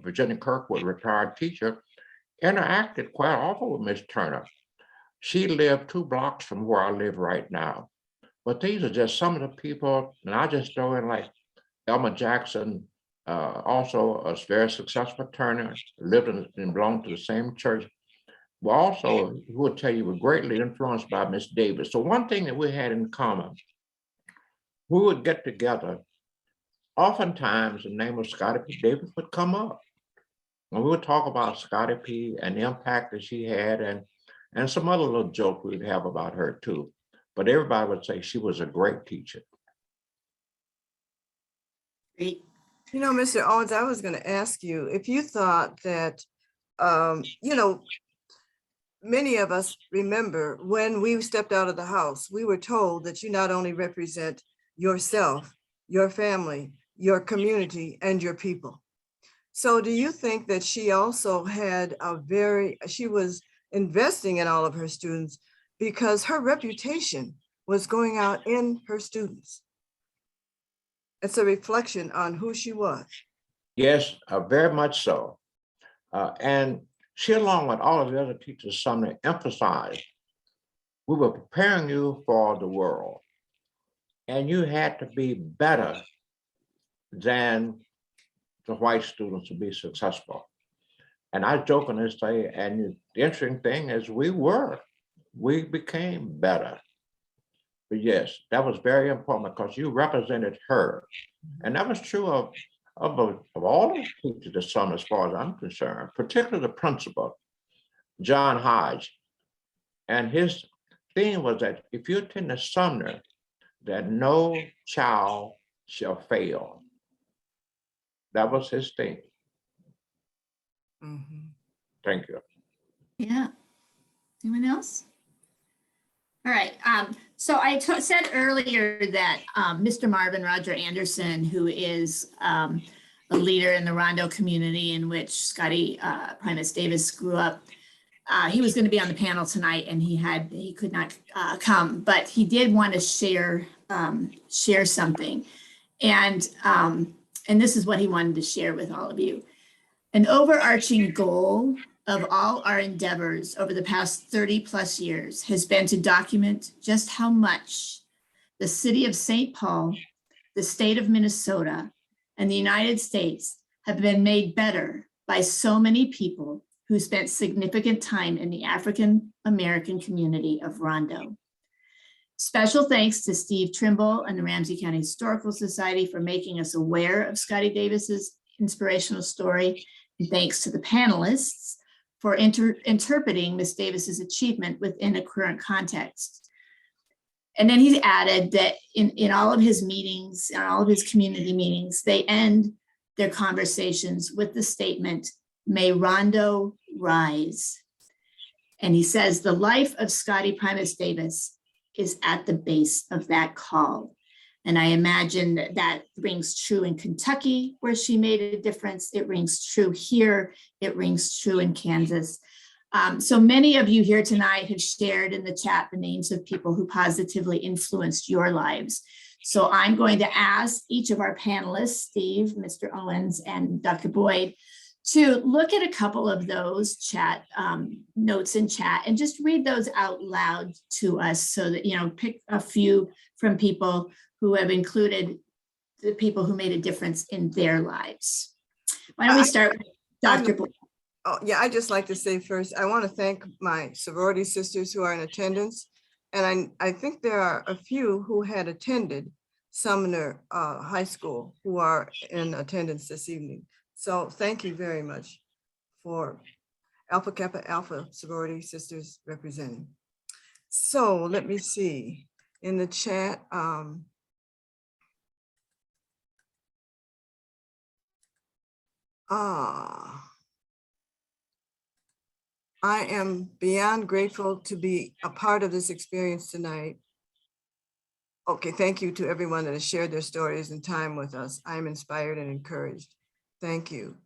Virginia Kirkwood, retired teacher, interacted quite often with Miss Turner. She lived 2 blocks from where I live right now. But these are just some of the people, and I just throw in like Elma Jackson, also a very successful attorney, lived and belonged to the same church. But also, who will tell you, were greatly influenced by Miss Davis. So one thing that we had in common, we would get together. Oftentimes, the name of Scottie P. Davis would come up. And we would talk about Scottie P. and the impact that she had, and some other little joke we'd have about her too. But everybody would say she was a great teacher. Great. You know, Mr. Owens, I was going to ask you if you thought that, you know, many of us remember when we stepped out of the house, we were told that you not only represent yourself, your family, your community, and your people. So do you think that she also had she was investing in all of her students because her reputation was going out in her students? It's a reflection on who she was. Yes, very much so. And she, along with all of the other teachers, Sumner, emphasized, we were preparing you for the world, and you had to be better than the white students to be successful. And I jokingly say, and the interesting thing is we became better. But yes, that was very important because you represented her. And that was true of all the teachers this summer, as far as I'm concerned, particularly the principal, John Hodge. And his theme was that if you attend the Sumner, that no child shall fail. That was his theme. Mm-hmm. Thank you. Yeah. Anyone else? All right. So I said earlier that Mr. Marvin Roger Anderson, who is a leader in the Rondo community in which Scottie Primus Davis grew up, he was going to be on the panel tonight, and he could not come, but he did want to share something, and this is what he wanted to share with all of you. An overarching goal of all our endeavors over the past 30 plus years has been to document just how much the city of St. Paul, the state of Minnesota, and the United States have been made better by so many people who spent significant time in the African American community of Rondo. Special thanks to Steve Trimble and the Ramsey County Historical Society for making us aware of Scottie Davis's inspirational story. And thanks to the panelists for interpreting Miss Davis's achievement within a current context. And then he added that in all of his meetings, in all of his community meetings, they end their conversations with the statement, "May Rondo rise." And he says the life of Scottie Primus Davis is at the base of that call. And I imagine that rings true in Kentucky, where she made a difference. It rings true here. It rings true in Kansas. So many of you here tonight have shared in the chat the names of people who positively influenced your lives. So I'm going to ask each of our panelists, Steve, Mr. Owens, and Dr. Boyd, to look at a couple of those chat notes in chat and just read those out loud to us so that, pick a few from people who have included the people who made a difference in their lives. Why don't we start with Dr. Boyd? Oh, yeah, I just like to say first, I want to thank my sorority sisters who are in attendance. And I think there are a few who had attended Sumner High School who are in attendance this evening. So thank you very much for Alpha Kappa Alpha sorority sisters representing. So let me see in the chat. I am beyond grateful to be a part of this experience tonight. Okay, thank you to everyone that has shared their stories and time with us. I am inspired and encouraged. Thank you.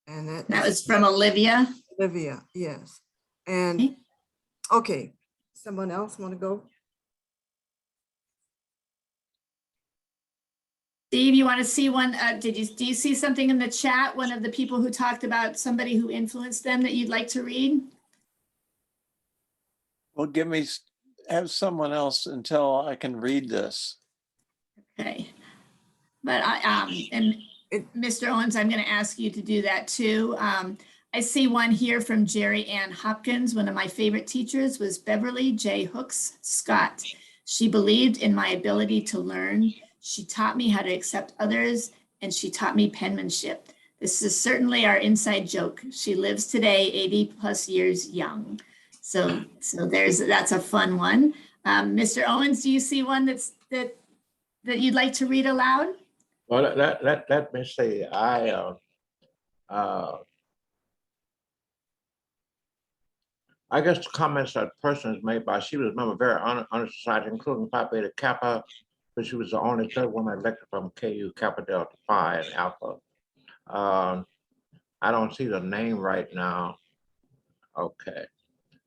And That was from Olivia. Olivia, yes. And okay, someone else want to go? Steve, you want to see one? Do you see something in the chat? One of the people who talked about somebody who influenced them that you'd like to read? Well, have someone else until I can read this. Okay. But Mr. Owens, I'm going to ask you to do that too. I see one here from Jerry Ann Hopkins. One of my favorite teachers was Beverly J. Hooks Scott. She believed in my ability to learn. She taught me how to accept others, and she taught me penmanship. This is certainly our inside joke. She lives today, 80 plus years young. So that's a fun one. Mr. Owens, do you see one that you'd like to read aloud? Well, let me say, I guess the comments that person has made by, she was a member of very honor society, including Phi Beta Kappa, but she was the only third woman elected from KU Kappa Delta Phi and Alpha. I don't see the name right now. Okay.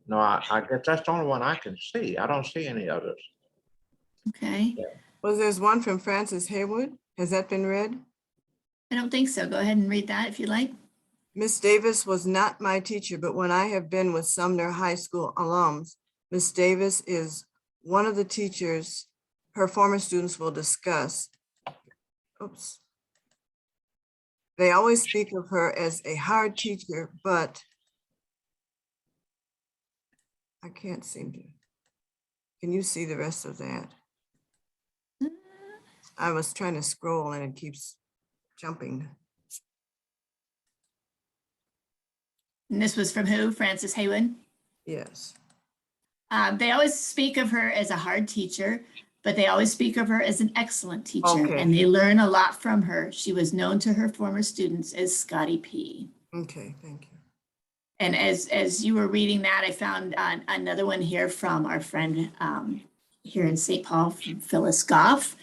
No, I guess that's the only one I can see. I don't see any others. Okay. Well, there's one from Francis Haywood. Has that been read? I don't think so. Go ahead and read that if you like. Miss Davis was not my teacher, but when I have been with Sumner High School alums, Miss Davis is one of the teachers her former students will discuss. Oops. They always speak of her as a hard teacher, but I can't seem to. Can you see the rest of that? I was trying to scroll and it keeps jumping. And this was from who? Francis Haywood? Yes. They always speak of her as a hard teacher, but they always speak of her as an excellent teacher, Okay. and they learn a lot from her. She was known to her former students as Scottie P. Okay, thank you. And as you were reading that, I found another one here from our friend here in St. Paul, from Phyllis Goff.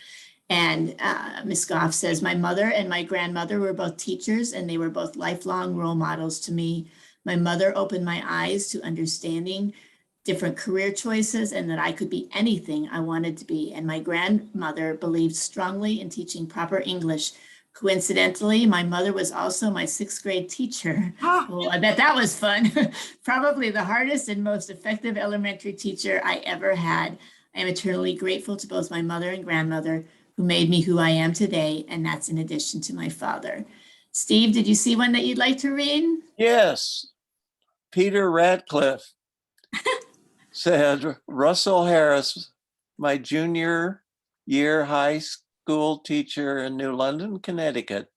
And Miss Goff says, my mother and my grandmother were both teachers, and they were both lifelong role models to me. My mother opened my eyes to understanding different career choices and that I could be anything I wanted to be. And my grandmother believed strongly in teaching proper English. Coincidentally, my mother was also my 6th grade teacher. Oh, I bet that was fun. Probably the hardest and most effective elementary teacher I ever had. I am eternally grateful to both my mother and grandmother who made me who I am today. And that's in addition to my father. Steve, did you see one that you'd like to read? Yes. Peter Radcliffe said, Russell Harris, my junior year high school teacher in New London, Connecticut,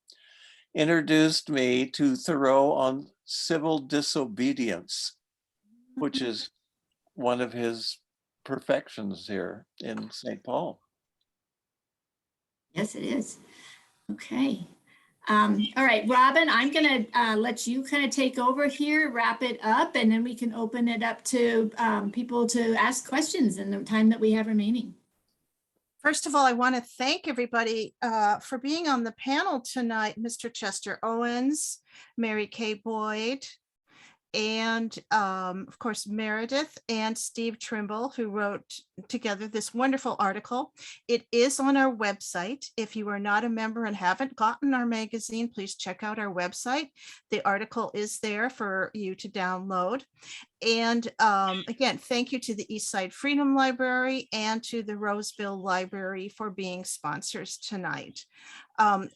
introduced me to Thoreau on civil disobedience, which is one of his perfections here in St. Paul. Yes, it is. Okay. All right, Robin, I'm going to let you kind of take over here, wrap it up, and then we can open it up to people to ask questions in the time that we have remaining. First of all, I want to thank everybody for being on the panel tonight, Mr. Chester Owens, Mary Kay Boyd, and of course, Meredith and Steve Trimble, who wrote together this wonderful article. It is on our website. If you are not a member and haven't gotten our magazine, please check out our website. The article is there for you to download. And again, thank you to the Eastside Freedom Library and to the Roseville Library for being sponsors tonight.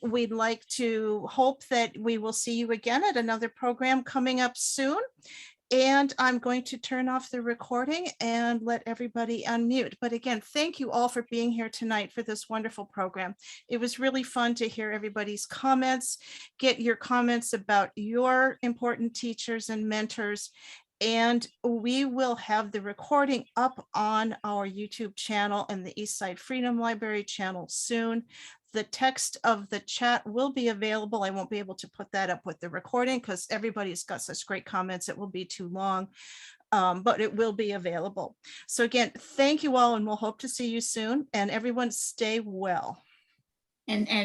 We'd like to hope that we will see you again at another program coming up soon. And I'm going to turn off the recording and let everybody unmute. But again, thank you all for being here tonight for this wonderful program. It was really fun to hear everybody's comments, get your comments about your important teachers and mentors. And we will have the recording up on our YouTube channel and the Eastside Freedom Library channel soon. The text of the chat will be available. I won't be able to put that up with the recording because everybody's got such great comments. It will be too long, but it will be available. So again, thank you all, and we'll hope to see you soon. And everyone stay well. And